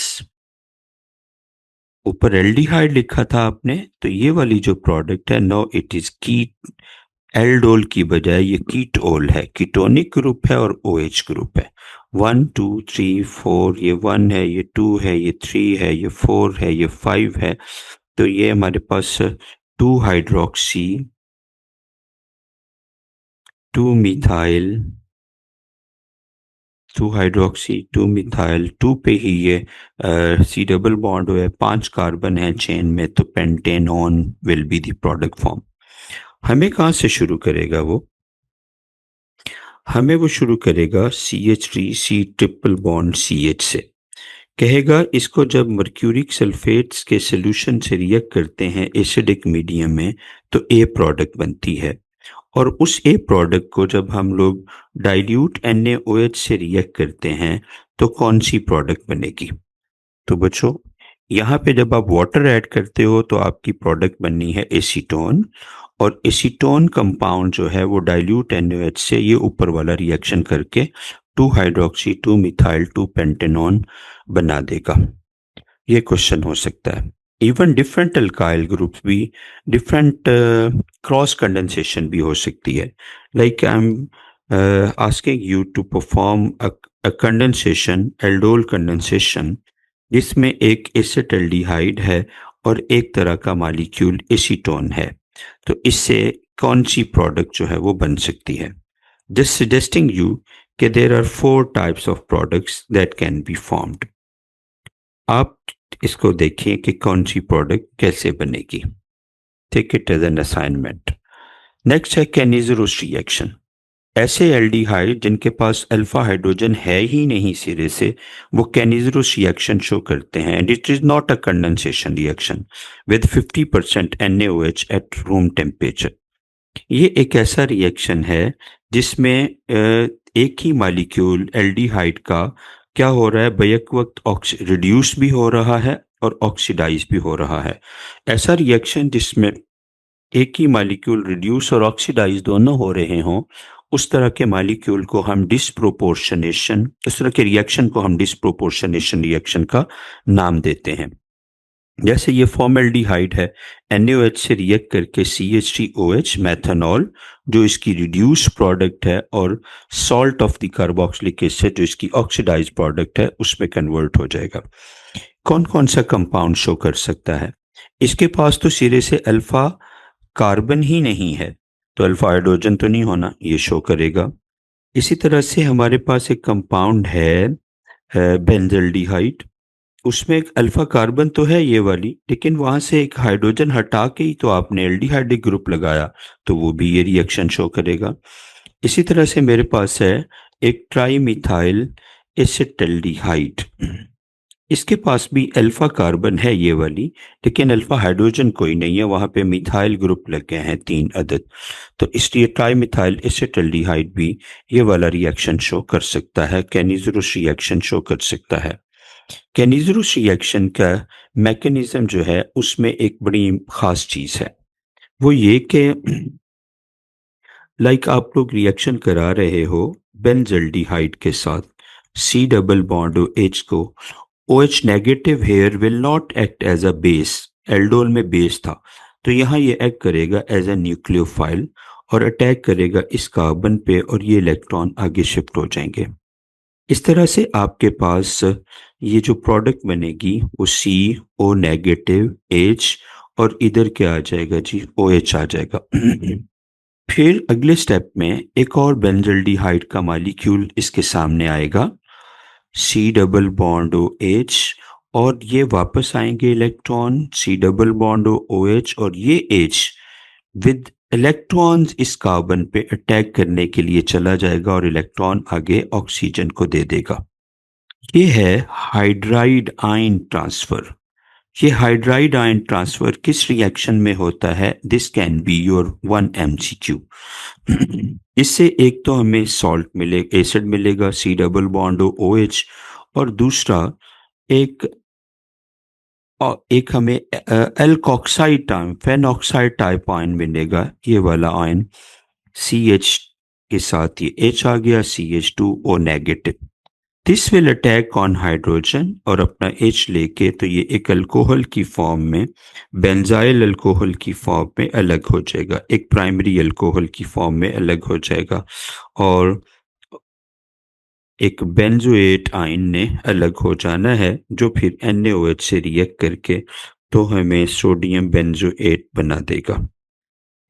Speaker 1: ऊपर एल्डिहाइड लिखा था आपने, तो ये वाली जो प्रोडक्ट है नो इट इज कीट, एल्डोल की बजाय ये कीटोल है, कीटोनिक ग्रुप है और ओएच ग्रुप है। 1 2 3 4, ये 1 है, ये 2 है, ये 3 है, ये 4 है, ये 5 है। तो ये हमारे पास 2 हाइड्रोक्सी 2 मिथाइल 2 हाइड्रोक्सी 2 मिथाइल 2 पे ही ये सी डबल बॉन्ड है, 5 कार्बन है चेन में, तो pentanone will be the product form. हमें कहाँ से शुरू करेगा वो? हमें वो शुरू करेगा CH3 C triple bond CH से। कहेगा इसको जब मर्क्यूरिक सल्फेट्स के सोल्यूशन से रिएक्ट करते हैं एसिडिक मीडियम में तो ए प्रोडक्ट बनती है, और उस ए प्रोडक्ट को जब हम लोग डाइल्यूट NaOH से रिएक्ट करते हैं तो कौन सी प्रोडक्ट बनेगी? तो बच्चों यहाँ पे जब आप वाटर ऐड करते हो तो आपकी प्रोडक्ट बननी है एसीटोन, और एसीटोन कंपाउंड जो है वो डाइल्यूट NaOH से ये ऊपर वाला रिएक्शन करके 2 हाइड्रोक्सी 2 मिथाइल 2 पेंटेनॉन बना देगा। ये क्वेश्चन हो सकता है। इवन डिफरेंट अल्काइल ग्रुप्स भी, डिफरेंट क्रॉस कंडेंसेशन भी हो सकती है। Like I am asking you to perform a condensation, aldol condensation, जिसमें एक एसिटाल्डिहाइड है और एक तरह का मॉलिक्यूल एसीटोन है, तो इससे कौन सी प्रोडक्ट जो है वो बन सकती है? जस्ट सजेस्टिंग यू कि there are 4 types of products that can be formed. आप इसको देखिए कि कौन सी प्रोडक्ट कैसे बनेगी। Take it as an assignment. Next है कैनिजरोस रिएक्शन। ऐसे एल्डिहाइड जिनके पास अल्फा हाइड्रोजन है ही नहीं सिरे से, वो कैनिजरोस रिएक्शन शो करते हैं, and it is not a condensation reaction with 50% NaOH at room temperature. ये एक ऐसा रिएक्शन है जिसमें एक ही मॉलिक्यूल एल्डिहाइड का क्या हो रहा है, बैक वक्त रिड्यूस भी हो रहा है और ऑक्सीडाइज भी हो रहा है। ऐसा रिएक्शन जिसमें एक ही मॉलिक्यूल रिड्यूस और ऑक्सीडाइज दोनों हो रहे हों, उस तरह के मॉलिक्यूल को हम डिस्प्रोपोर्शनेशन, उस तरह के रिएक्शन को हम डिस्प्रोपोर्शनेशन रिएक्शन का नाम देते हैं। जैसे ये फॉर्मेल्डिहाइड है, NaOH से रिएक्ट करके CH3OH मेथनॉल जो इसकी रिड्यूस प्रोडक्ट है, और salt of the carboxylic acid जो इसकी ऑक्सीडाइज प्रोडक्ट है, उसमें कन्वर्ट हो जाएगा। कौन कौन सा कंपाउंड शो कर सकता है? इसके पास तो सिरे से अल्फा कार्बन ही नहीं है, तो अल्फा हाइड्रोजन तो नहीं होना, ये शो करेगा। इसी तरह से हमारे पास एक कंपाउंड है बेंजल्डिहाइड, उसमें एक अल्फा कार्बन तो है ये वाली, लेकिन वहां से एक हाइड्रोजन हटा के ही तो आपने एल्डिहाइडिक ग्रुप लगाया, तो वो भी ये रिएक्शन शो करेगा। इसी तरह से मेरे पास है एक ट्राईमिथाइल एसिटाल्डिहाइड, इसके पास भी अल्फा कार्बन है ये वाली, लेकिन अल्फा हाइड्रोजन कोई नहीं है, वहां पे मिथाइल ग्रुप लगे हैं 3 अदद, तो इसलिए ट्राईमिथाइल एसिटाल्डिहाइड भी ये वाला रिएक्शन शो कर सकता है, कैनिजरोस रिएक्शन शो कर सकता है। कैनिजरोस रिएक्शन का मैकेनिज्म जो है उसमें एक बड़ी खास चीज है, वो ये कि लाइक आप लोग रिएक्शन करा रहे हो बेंजल्डिहाइड के साथ, C डबल बॉन्ड H को, OH negative here will not act as a base, aldol में बेस था, तो यहाँ ये एक्ट करेगा एज अ न्यूक्लियोफाइल और अटैक करेगा इस कार्बन पे, और ये इलेक्ट्रॉन आगे शिफ्ट हो जाएंगे। इस तरह से आपके पास ये जो प्रोडक्ट बनेगी वो CO नेगेटिव H, और इधर क्या आ जाएगा जी, OH आ जाएगा। फिर अगले स्टेप में एक और बेंजल्डिहाइड का मॉलिक्यूल इसके सामने आएगा, C डबल बॉन्ड OH, और ये वापस आएंगे electron C double bond OH, और ये H विद इलेक्ट्रॉन्स इस कार्बन पे अटैक करने के लिए चला जाएगा और इलेक्ट्रॉन आगे ऑक्सीजन को दे देगा। ये है हाइड्राइड आयन ट्रांसफर। ये हाइड्राइड आयन ट्रांसफर किस रिएक्शन में होता है? This can be your 1 MCQ। इससे एक तो हमें सॉल्ट मिले एसिड मिलेगा C डबल बॉन्ड OH, और दूसरा एक एक हमें alkoxide ion phenoxide type ion मिलेगा, ये वाला आयन CH के साथ ये H आ गया, CH2O negative. This will attack on hydrogen और अपना H लेके तो ये एक अल्कोहल की फॉर्म में, बेंजाइल अल्कोहल की फॉर्म में अलग हो जाएगा, एक प्राइमरी अल्कोहल की फॉर्म में अलग हो जाएगा, और एक बेंजोएट आयन ने अलग हो जाना है, जो फिर NaOH से रिएक्ट करके तो हमें सोडियम बेंजोएट बना देगा।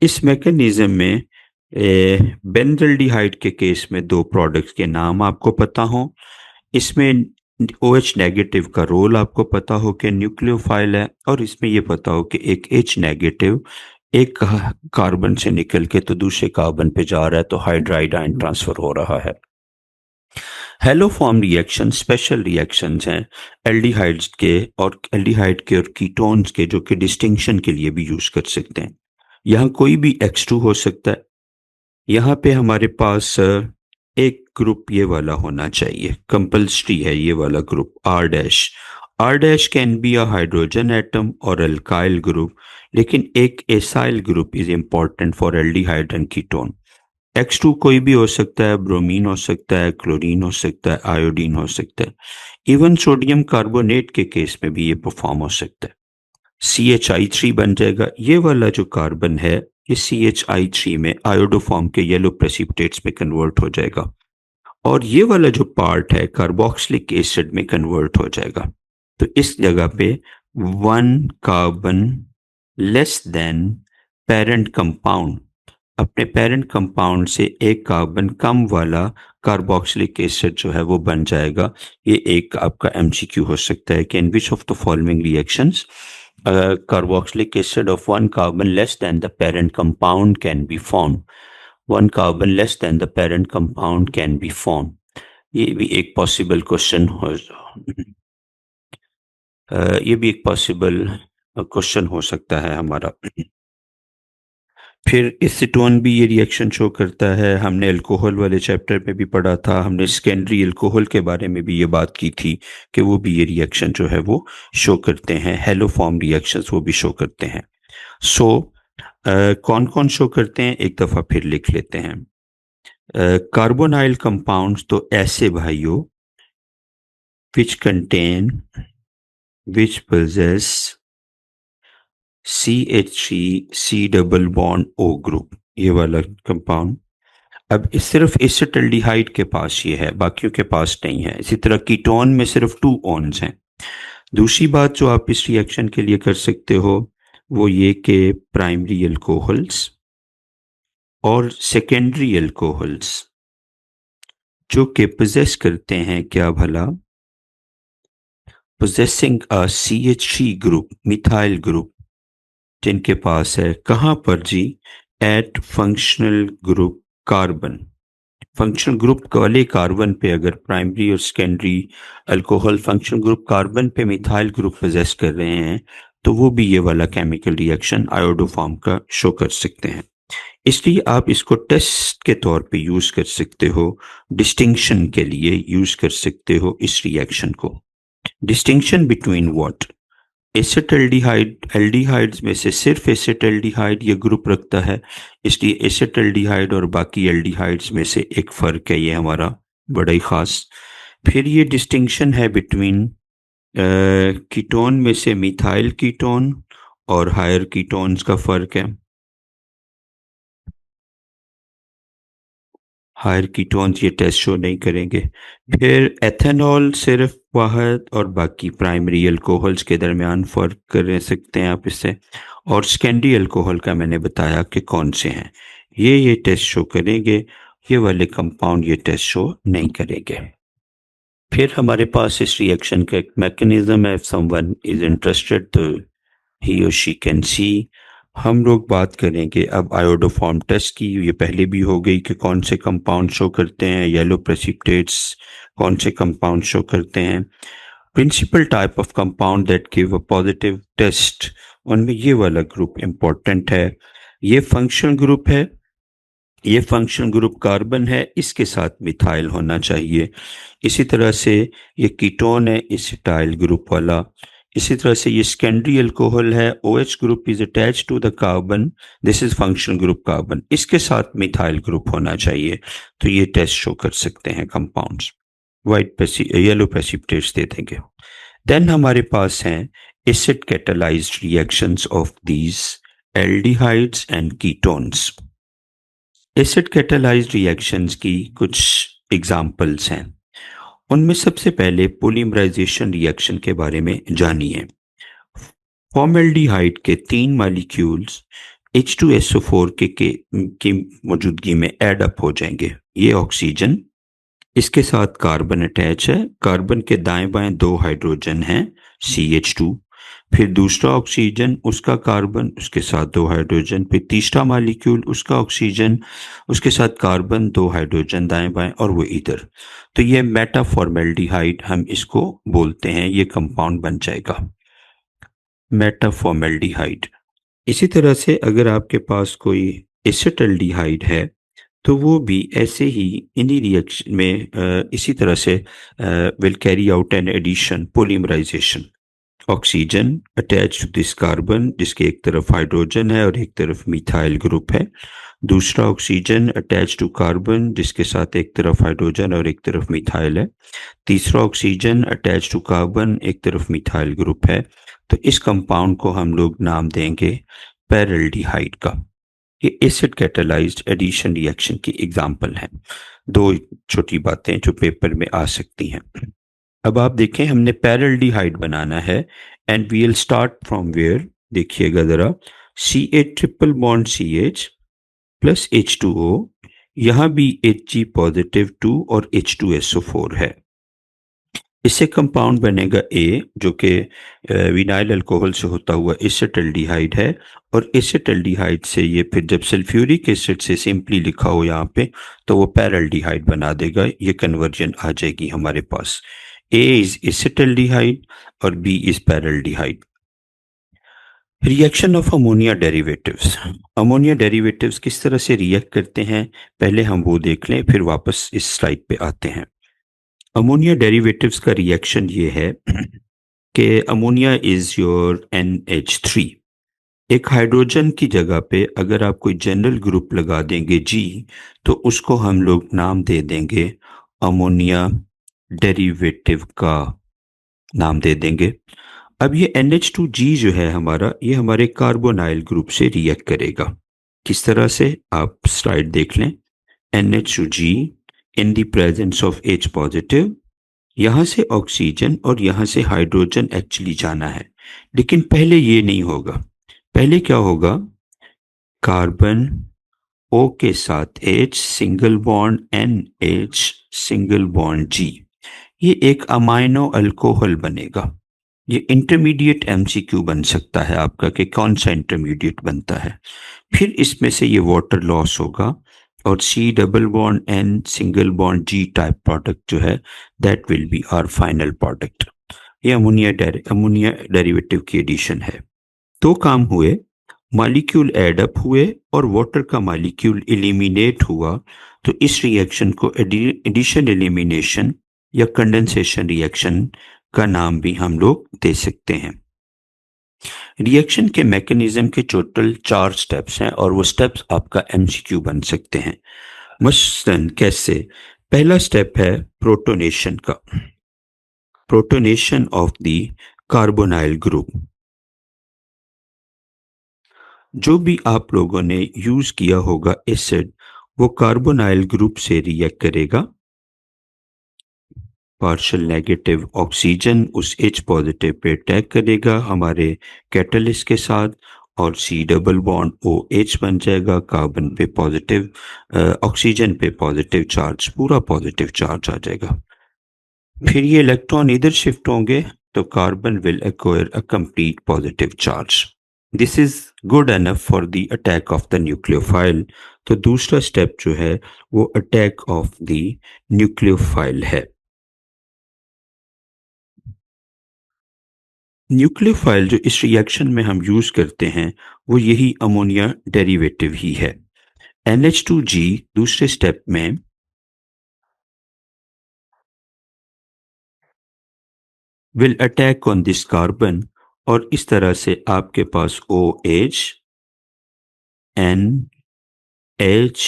Speaker 1: इस मैकेनिज्म में बेंजल्डिहाइड के केस में दो प्रोडक्ट्स के नाम आपको पता हो, इसमें OH नेगेटिव का रोल आपको पता हो कि न्यूक्लियोफाइल है, और इसमें ये पता हो कि एक H नेगेटिव एक कार्बन से निकल के तो दूसरे कार्बन पे जा रहा है, तो हाइड्राइड आयन ट्रांसफर हो रहा है। हेलोफॉर्म रिएक्शन स्पेशल रिएक्शंस हैं एल्डिहाइड्स के और कीटोन्स के, जो कि डिस्टिंक्शन के लिए भी यूज कर सकते हैं। यहाँ कोई भी X2 हो सकता है। यहाँ पे हमारे पास एक ग्रुप ये वाला होना चाहिए, कंपल्सरी है ये वाला group R dash can be a hydrogen atom और अल्काइल ग्रुप, लेकिन एक acyl group is important for aldehyde and ketone. X2 कोई भी हो सकता है, ब्रोमीन हो सकता है, क्लोरीन हो सकता है, आयोडीन हो सकता है, इवन सोडियम कार्बोनेट के केस में भी ये परफॉर्म हो सकता है। CHI3 बन जाएगा, ये वाला जो कार्बन है ये CHI3 में आयोडोफॉर्म के येलो प्रेसिपिटेट्स में कन्वर्ट हो जाएगा, और ये वाला जो पार्ट है कार्बोक्सिलिक एसिड में कन्वर्ट हो जाएगा। तो इस जगह पे 1 carbon less than parent compound, अपने पेरेंट कंपाउंड से एक कार्बन कम वाला कार्बोक्सिलिक एसिड जो है वो बन जाएगा। ये एक आपका MCQ हो सकता है कि in which of the following reactions carboxylic acid of 1 carbon less than the parent compound can be formed. 1 carbon less than the parent compound can be formed. ये भी एक पॉसिबल क्वेश्चन हो ये भी एक पॉसिबल क्वेश्चन हो सकता है हमारा। फिर एसीटोन भी ये रिएक्शन शो करता है, हमने अल्कोहल वाले चैप्टर में भी पढ़ा था, हमने सेकेंडरी अल्कोहल के बारे में भी ये बात की थी कि वो भी ये रिएक्शन जो है वो शो करते हैं, हेलोफॉर्म रिएक्शंस वो भी शो करते हैं। सो कौन कौन शो करते हैं एक दफ़ा फिर लिख लेते हैं। कार्बोनाइल कंपाउंड्स तो ऐसे भाइयों which contain which possess CH3C double bond O group, ये वाला कंपाउंड। अब इस सिर्फ एसिटल्डिहाइड के पास ये है, बाकियों के पास नहीं है। इसी तरह कीटोन में सिर्फ 2 ऑन्स हैं। दूसरी बात जो आप इस रिएक्शन के लिए कर सकते हो वो ये कि प्राइमरी अल्कोहल्स और सेकेंडरी अल्कोहल्स जो कि पोजेस करते हैं क्या भला, possessing a CH3 group methyl group, जिनके पास है कहाँ पर जी, at functional group carbon. Functional group वाले कार्बन पे अगर प्राइमरी और secondary alcohol functional group carbon पे मिथाइल ग्रुप पोजेस कर रहे हैं, तो वो भी ये वाला केमिकल रिएक्शन आयोडोफॉर्म का शो कर सकते हैं। इसलिए आप इसको टेस्ट के तौर पे यूज कर सकते हो, डिस्टिंक्शन के लिए यूज कर सकते हो इस रिएक्शन को। Distinction between what, acetaldehyde, aldehydes में से सिर्फ एसिटल्डिहाइड ये ग्रुप रखता है, इसलिए एसिटल्डिहाइड और बाकी एल्डिहाइड्स में से एक फ़र्क है ये हमारा बड़ा ही ख़ास। फिर ये डिस्टिंक्शन है बिटवीन कीटोन में से मिथाइल कीटोन और हायर कीटोन्स का फ़र्क है। हायर कीटोन्स ये टेस्ट शो नहीं करेंगे। फिर एथेनॉल सिर्फ वाहद और बाकी प्राइमरी अल्कोहल्स के दरमियान फ़र्क कर सकते हैं आप इससे, और सेकेंडरी अल्कोहल का मैंने बताया कि कौन से हैं, ये टेस्ट शो करेंगे, ये वाले कंपाउंड ये टेस्ट शो नहीं करेंगे। फिर हमारे पास इस रिएक्शन का एक मैकेनिज्म है, इफ समवन इज इंटरेस्टेड तो ही और शी कैन सी। हम लोग बात करेंगे अब आयोडोफॉर्म टेस्ट की, ये पहले भी हो गई कि कौन से कंपाउंड शो करते हैं, येलो प्रेसिपिटेट्स कौन से कंपाउंड शो करते हैं। Principal type of compound that give a positive test, उनमें ये वाला ग्रुप इंपॉर्टेंट है। ये फंक्शनल ग्रुप है ये फंक्शनल ग्रुप कार्बन है, इसके साथ मिथाइल होना चाहिए। इसी तरह से ये कीटोन है एसिटाइल ग्रुप वाला। इसी तरह से ये सेकेंडरी अल्कोहल है, OH group is attach to the carbon, this is functional group carbon, इसके साथ मिथाइल ग्रुप होना चाहिए। तो ये टेस्ट शो कर सकते हैं कंपाउंड्स। वाइट येलो प्रेसिपिटेट्स दे देंगे। देन हमारे पास हैं acid catalysed reactions of these aldehydes and ketones. Acid catalysed reactions की कुछ एग्जाम्पल्स हैं। उनमें सबसे पहले पोलीमराइजेशन रिएक्शन के बारे में जानिए। फॉर्मेल्डिहाइड के 3 मॉलिक्यूल्स H2SO4 की मौजूदगी में एड अप हो जाएंगे। ये ऑक्सीजन, इसके साथ कार्बन अटैच है, कार्बन के दाएं बाएं 2 हाइड्रोजन हैं CH2, फिर दूसरा ऑक्सीजन, उसका कार्बन, उसके साथ 2 हाइड्रोजन, फिर तीसरा मॉलिक्यूल, उसका ऑक्सीजन, उसके साथ कार्बन 2 हाइड्रोजन दाएं बाएं और वो इधर। तो ये मेटाफॉर्मेल्डिहाइड हम इसको बोलते हैं, ये कंपाउंड बन जाएगा मेटाफॉर्मेल्डिहाइड। इसी तरह से अगर आपके पास कोई एसिटल्डिहाइड है तो वो भी ऐसे ही इन्हीं रिएक्शन में इसी तरह से will carry out an addition polymerisation. Oxygen attach to this carbon, जिसके एक तरफ हाइड्रोजन है और एक तरफ मिथाइल ग्रुप है। दूसरा ऑक्सीजन अटैच टू कार्बन, जिसके साथ एक तरफ हाइड्रोजन और एक तरफ मिथाइल है। तीसरा ऑक्सीजन अटैच टू कार्बन, एक तरफ मिथाइल ग्रुप है। तो इस कंपाउंड को हम लोग नाम देंगे पैरेल्डिहाइड का। ये एसिड कैटालाइज्ड एडिशन रिएक्शन की एग्जाम्पल है। 2 छोटी बातें जो पेपर में आ सकती हैं। अब आप देखें, हमने पैरेल्डिहाइड बनाना है and we will start from where, देखिएगा जरा, CH triple bond CH plus H2O, यहाँ भी Hg पॉजिटिव 2 और H2SO4 है। इससे कंपाउंड बनेगा A, जो कि विनाइल अल्कोहल से होता हुआ एसिटल्डिहाइड है, और एसिटल्डिहाइड से ये फिर जब सल्फ्यूरिक एसिड से सिंपली लिखा हो यहाँ पे तो वो पैरेल्डिहाइड बना देगा। ये कन्वर्जन आ जाएगी हमारे पास, A इज एसिटल्डिहाइड और B is paraldehyde. Reaction of ammonia derivatives. Ammonia derivatives किस तरह से रिएक्ट करते हैं, पहले हम वो देख लें, फिर वापस इस स्लाइड पे आते हैं। अमोनिया डेरिवेटिव्स का रिएक्शन ये है कि अमोनिया इज योर NH3। एक हाइड्रोजन की जगह पे अगर आप कोई जनरल ग्रुप लगा देंगे G, तो उसको हम लोग नाम दे देंगे अमोनिया डेरिवेटिव का नाम दे देंगे। अब ये NH2G जो है हमारा, ये हमारे कार्बोनाइल ग्रुप से रिएक्ट करेगा। किस तरह से, आप स्लाइड देख लें। NH2G in the presence of H positive, यहां से ऑक्सीजन और यहां से हाइड्रोजन एक्चुअली जाना है, लेकिन पहले ये नहीं होगा। पहले क्या होगा, कार्बन O के साथ H single bond NH single bond G, ये एक अमाइनो अल्कोहल बनेगा। ये इंटरमीडिएट MCQ बन सकता है आपका कि कौन सा इंटरमीडिएट बनता है। फिर इसमें से ये वाटर लॉस होगा और C double bond N single bond G type product जो है, that will be our final product. ये अमोनिया डेरिवेटिव की एडिशन है। 2 काम हुए, मॉलिक्यूल एड अप हुए और वाटर का मॉलिक्यूल एलिमिनेट हुआ। तो इस रिएक्शन को एडिशन एलिमिनेशन या कंडेंसेशन रिएक्शन का नाम भी हम लोग दे सकते हैं। रिएक्शन के मैकेनिज्म के टोटल 4 स्टेप्स हैं और वो स्टेप्स आपका MCQ बन सकते हैं। मसलन कैसे, पहला स्टेप है प्रोटोनेशन का, protonation of the carbonyl group. जो भी आप लोगों ने यूज किया होगा एसिड, वो कार्बोनाइल ग्रुप से रिएक्ट करेगा। पार्शियल नेगेटिव ऑक्सीजन उस H पॉजिटिव पे अटैक करेगा हमारे कैटलिस्ट के साथ, और C डबल बॉन्ड OH बन जाएगा, कार्बन पे पॉजिटिव, ऑक्सीजन पे पॉजिटिव चार्ज, पूरा पॉजिटिव चार्ज आ जाएगा। फिर ये इलेक्ट्रॉन इधर शिफ्ट होंगे तो carbon will acquire a complete positive charge. This is good enough for the attack of the nucleophile. तो दूसरा स्टेप जो है वो अटैक ऑफ द न्यूक्लियोफाइल है। न्यूक्लियोफाइल जो इस रिएक्शन में हम यूज करते हैं वो यही अमोनिया डेरिवेटिव ही है। NH2G दूसरे स्टेप में will attack on this carbon और इस तरह से आपके पास OH NH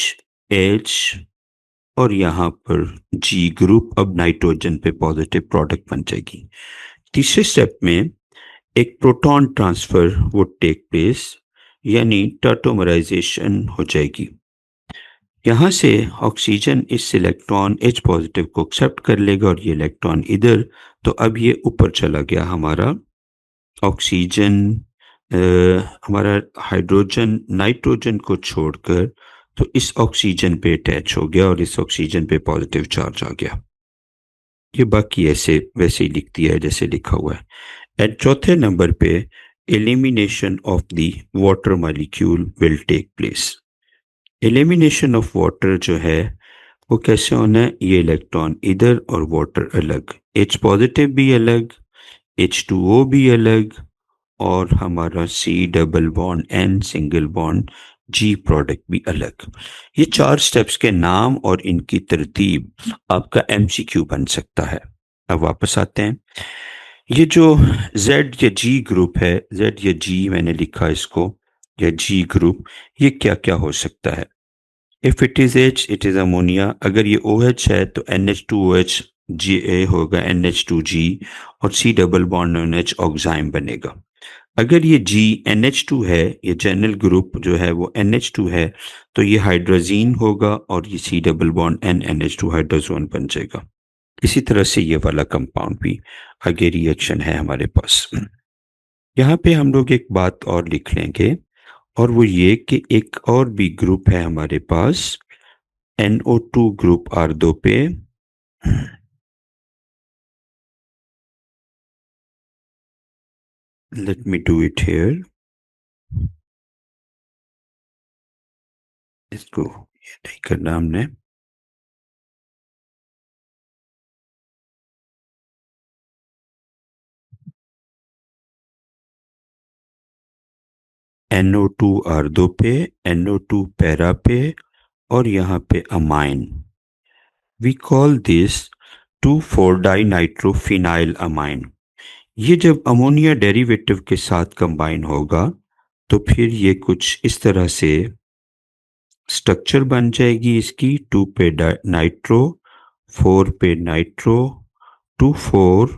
Speaker 1: और यहाँ पर G ग्रुप अब नाइट्रोजन पे पॉजिटिव प्रोडक्ट बन जाएगी। तीसरे स्टेप में एक proton transfer would take place, यानी टर्टोमराइजेशन हो जाएगी। यहाँ से ऑक्सीजन इस इलेक्ट्रॉन H पॉजिटिव को एक्सेप्ट कर लेगा और ये इलेक्ट्रॉन इधर, तो अब ये ऊपर चला गया हमारा ऑक्सीजन, हमारा हाइड्रोजन नाइट्रोजन को छोड़कर, तो इस ऑक्सीजन पे अटैच हो गया और इस ऑक्सीजन पे पॉजिटिव चार्ज आ गया। ये बाकी ऐसे वैसे ही लिखती है जैसे लिखा हुआ है। एट चौथे नंबर पे elimination of the water molecule will take place. Elimination of water जो है वो कैसे होना है, ये इलेक्ट्रॉन इधर और वाटर अलग, H पॉजिटिव भी अलग, H2O भी अलग और हमारा C double bond N single bond G product भी अलग। ये 4 स्टेप्स के नाम और इनकी तरतीब आपका MCQ बन सकता है। अब वापस आते हैं, ये जो Z या G ग्रुप है, Z या G मैंने लिखा इसको, या G ग्रुप, ये क्या क्या हो सकता है। If it is H it is ammonia, अगर ये OH है तो NH2OH Ga होगा NH2G और C double bond ONH oxime बनेगा। अगर ये G NH2 है, ये जनरल ग्रुप जो है वो NH2 है, तो ये हाइड्रोजीन होगा और ये C double bond N NH2 hydrazone बन जाएगा। इसी तरह से ये वाला कंपाउंड भी आगे रिएक्शन है हमारे पास। यहाँ पे हम लोग एक बात और लिख लेंगे और वो ये कि एक और भी ग्रुप है हमारे पास NO2 ग्रुप R2 पे, let me do it here, इसको ये नहीं करना हमने, NO2 R2 पे, NO2 पैरा पे और यहाँ पे amine. We call this two four dinitrophenyl amine. ये जब अमोनिया डेरिवेटिव के साथ कंबाइन होगा तो फिर ये कुछ इस तरह से स्ट्रक्चर बन जाएगी इसकी, 2 पे नाइट्रो, 4 पे नाइट्रो, 2,4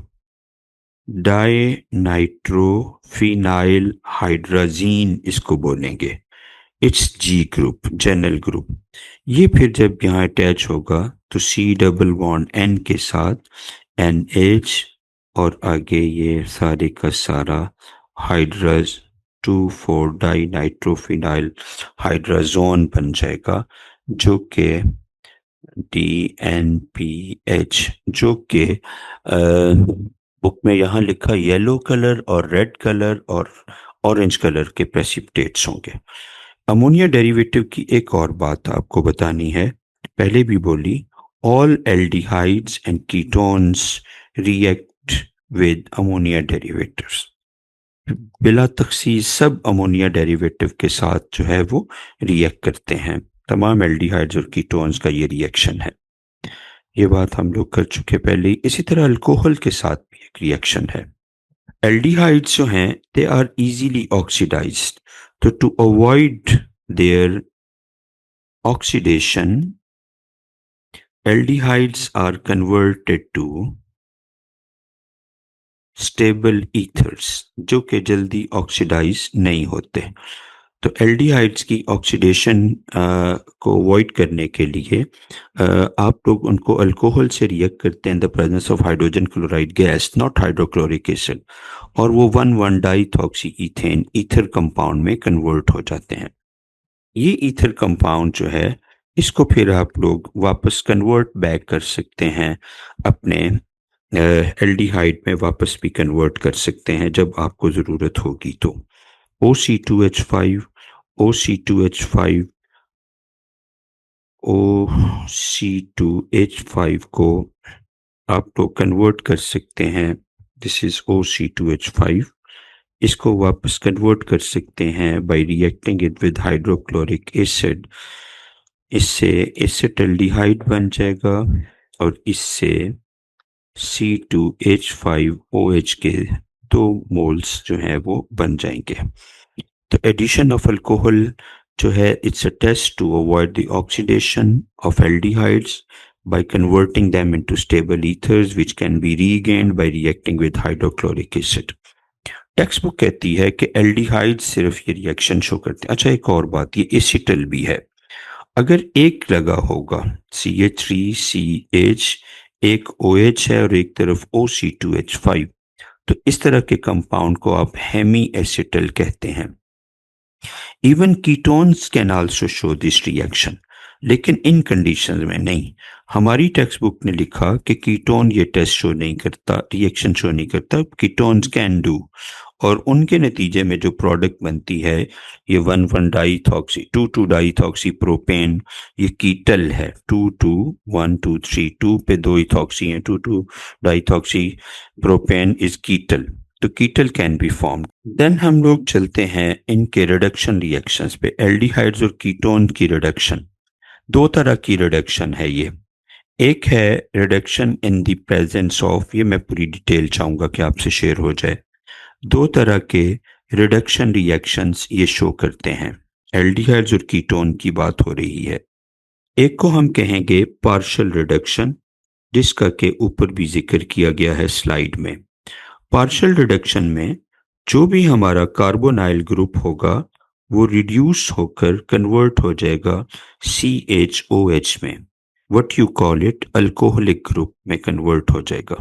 Speaker 1: डाइनाइट्रोफिनाइल हाइड्राजीन इसको बोलेंगे। It's G group, general group. ये फिर जब यहाँ अटैच होगा तो C डबल बॉन्ड N के साथ NH और आगे ये सारे का सारा हाइड्राज 2,4 डाइनाइट्रोफिनाइल हाइड्राजोन बन जाएगा, जो कि DNPH, जो कि बुक में यहाँ लिखा येलो कलर और रेड कलर और ऑरेंज कलर के प्रेसिपिटेट्स होंगे। अमोनिया डेरिवेटिव की एक और बात आपको बतानी है, पहले भी बोली, all aldehydes and ketones react with ammonia derivatives. बिला तखसीस सब अमोनिया डेरिवेटिव के साथ जो है वो रिएक्ट करते हैं। तमाम एल्डिहाइड्स और कीटोन्स का ये रिएक्शन है, ये बात हम लोग कर चुके पहले। इसी तरह अल्कोहल के साथ भी एक रिएक्शन है। एल्डिहाइड्स जो हैं दे आर इजीली ऑक्सीडाइज्ड, तो to avoid their oxidation aldehydes are converted to stable ethers, जो कि जल्दी ऑक्सीडाइज नहीं होते। तो एल्डिहाइड्स की ऑक्सीडेशन को अवॉइड करने के लिए आप लोग उनको अल्कोहल से रिएक्ट करते हैं इन the presence of hydrogen chloride gas, not hydrochloric acid, और वो 1,1-डाइथॉक्सी ईथेन ईथर कंपाउंड में कन्वर्ट हो जाते हैं। ये ईथर कंपाउंड जो है इसको फिर आप लोग वापस कन्वर्ट बैक कर सकते हैं, अपने एल्डिहाइड में वापस भी कन्वर्ट कर सकते हैं जब आपको ज़रूरत होगी। तो OC2H5 OC2H5 OC2H5 को आप लोग कन्वर्ट कर सकते हैं, दिस इज OC2H5, इसको वापस कन्वर्ट कर सकते हैं by reacting it with hydrochloric acid इससे एसिटल्डिहाइड बन जाएगा और इससे C2H5OH के 2 मोल्स जो है वो बन जाएंगे। तो एडिशन ऑफ अल्कोहल जो है it's a test to avoid the oxidation of aldehydes by converting them into stable ethers which can be regained by reacting with hydrochloric acid। Text book कहती है कि एल्डिहाइड सिर्फ ये रिएक्शन शो करते हैं। अच्छा, एक और बात, ये एसिटल भी है। अगर एक लगा होगा CH3CH, एक OH है और एक तरफ OC2H5, तो इस तरह के कंपाउंड को आप हेमी एसिटल कहते हैं। Even ketones can also show this reaction, लेकिन इन कंडीशन में नहीं। हमारी टेक्स्ट बुक ने लिखा कि कीटोन ये टेस्ट शो नहीं करता, रिएक्शन शो नहीं करता, कीटोन्स कैन डू, और उनके नतीजे में जो प्रोडक्ट बनती है ये 1,1-डाइथॉक्सी 2,2-डाइथॉक्सी प्रोपेन, ये कीटल है। 2,2-1,2-3, 2 पे 2 इथॉक्सी हैं, 2,2-डाइथॉक्सी प्रोपेन इज कीटल। तो कीटल कैन बी फॉर्म्ड। देन हम लोग चलते हैं इनके रिडक्शन रिएक्शंस पे। एल्डिहाइड्स और कीटोन की रिडक्शन, 2 तरह की रिडक्शन है ये। एक है reduction in the presence of, ये मैं पूरी डिटेल चाहूंगा कि आपसे शेयर हो जाए। 2 तरह के रिडक्शन रिएक्शंस ये शो करते हैं। एल्डिहाइड्स और कीटोन की बात हो रही है। एक को हम कहेंगे पार्शियल रिडक्शन, जिसका के ऊपर भी जिक्र किया गया है स्लाइड में। पार्शियल रिडक्शन में जो भी हमारा कार्बोनाइल ग्रुप होगा वो रिड्यूस होकर कन्वर्ट हो जाएगा CHOH में, what you call it alcoholic group में कन्वर्ट हो जाएगा।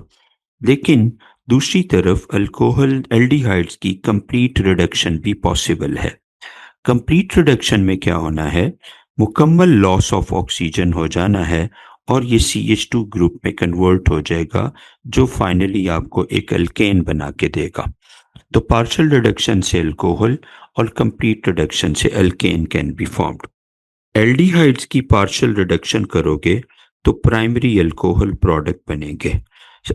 Speaker 1: लेकिन दूसरी तरफ अल्कोहल एल्डिहाइड्स की कंप्लीट रिडक्शन भी पॉसिबल है। कंप्लीट रिडक्शन में क्या होना है, मुकम्मल लॉस ऑफ ऑक्सीजन हो जाना है और ये CH2 ग्रुप में कन्वर्ट हो जाएगा, जो फाइनली आपको एक अल्केन बना के देगा। तो पार्शियल रिडक्शन से अल्कोहल और कंप्लीट रिडक्शन से alkane can be formed. Aldehydes की पार्शियल रिडक्शन करोगे तो प्राइमरी अल्कोहल प्रोडक्ट बनेंगे,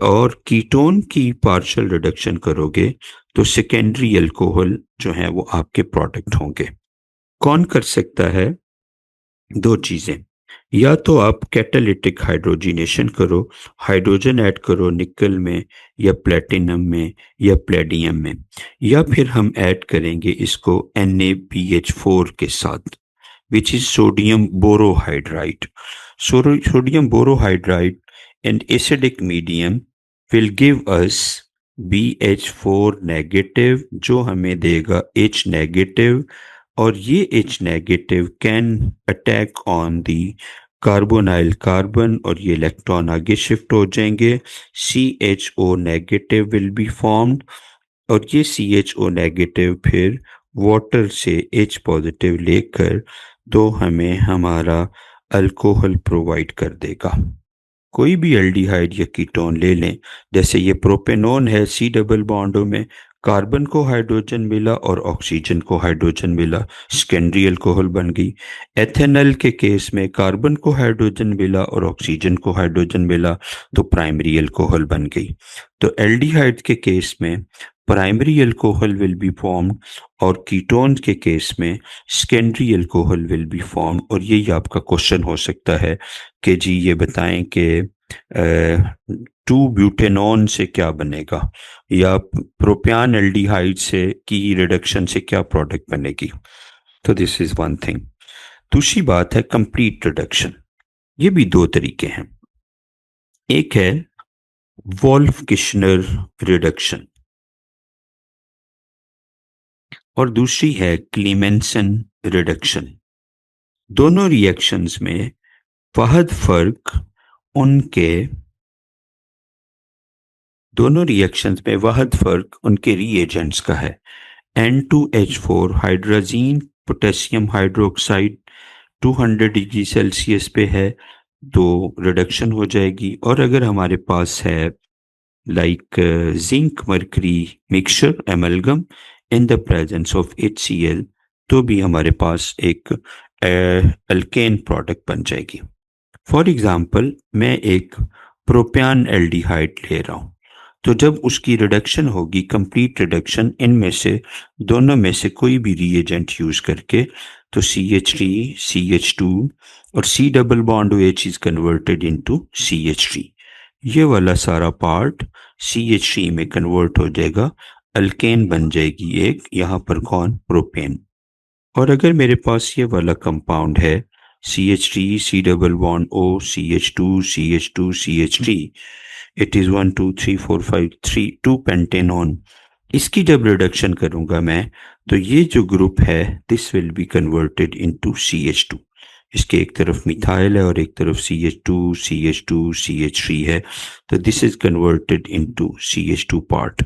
Speaker 1: और कीटोन की पार्शियल रिडक्शन करोगे तो सेकेंडरी अल्कोहल जो है वो आपके प्रोडक्ट होंगे। कौन कर सकता है? 2 चीजें, या तो आप कैटालिटिक हाइड्रोजिनेशन करो, हाइड्रोजन ऐड करो निकल में या प्लेटिनम में या प्लेडियम में, या फिर हम ऐड करेंगे इसको NaBH4 के साथ, which is sodium borohydride. Sodium borohydride and acidic medium will give us BH4 negative, जो हमें देगा H नेगेटिव, और ये H negative can attack on the carbonyl carbon और ये इलेक्ट्रॉन आगे शिफ्ट हो जाएंगे। CHO negative will be formed और ये CHO नेगेटिव फिर वाटर से H पॉजिटिव लेकर तो हमें हमारा अल्कोहल प्रोवाइड कर देगा। कोई भी एल्डिहाइड या कीटोन ले लें, जैसे ये प्रोपेनोन है, C डबल बॉन्डों में कार्बन को हाइड्रोजन मिला और ऑक्सीजन को हाइड्रोजन मिला, सेकेंडरी अल्कोहल बन गई। एथेनॉल के केस में कार्बन को हाइड्रोजन मिला और ऑक्सीजन को हाइड्रोजन मिला, तो प्राइमरी अल्कोहल बन गई। तो एल्डिहाइड के केस में primary alcohol will be formed और कीटोन के केस में secondary alcohol will be formed. और यही आपका क्वेश्चन हो सकता है कि जी ये बताएं कि 2-ब्यूटेनॉन से क्या बनेगा, या प्रोपियान एल्डिहाइड से की रिडक्शन से क्या प्रोडक्ट बनेगी। तो दिस इज वन थिंग। दूसरी बात है कंप्लीट रिडक्शन। ये भी 2 तरीके हैं, एक है वोल्फ-किशनर रिडक्शन और दूसरी है क्लीमेंसन रिडक्शन। दोनों रिएक्शंस में वाहिद फर्क उनके रिएजेंट्स का है। N2H4 hydrazine potassium hydroxide 200 degree Celsius पे है तो रिडक्शन हो जाएगी। और अगर हमारे पास है like zinc mercury mixture amalgam in the presence of HCl, तो भी हमारे पास एक अल्केन प्रोडक्ट बन जाएगी। फॉर एग्जाम्पल, मैं एक प्रोपियान एल्डिहाइड ले रहा हूँ, तो जब उसकी रिडक्शन होगी कंप्लीट रिडक्शन, इनमें से दोनों में से कोई भी रिएजेंट यूज करके, तो CH3, CH2 और C double bond OH is converted into CH3। ये वाला सारा पार्ट CH3 में कन्वर्ट हो जाएगा, अल्केन बन जाएगी एक, यहाँ पर कौन, प्रोपेन। और अगर मेरे पास ये वाला कंपाउंड है CH3, C double bond O, CH2, CH2, CH3, it is 1 2 3 4 5 3 2 pentanone. इसकी जब रिडक्शन करूंगा मैं, तो ये जो ग्रुप है this will be converted into CH2। इसके एक तरफ मिथाइल है और एक तरफ CH2, CH2, CH3 है, तो this is converted into CH2 part.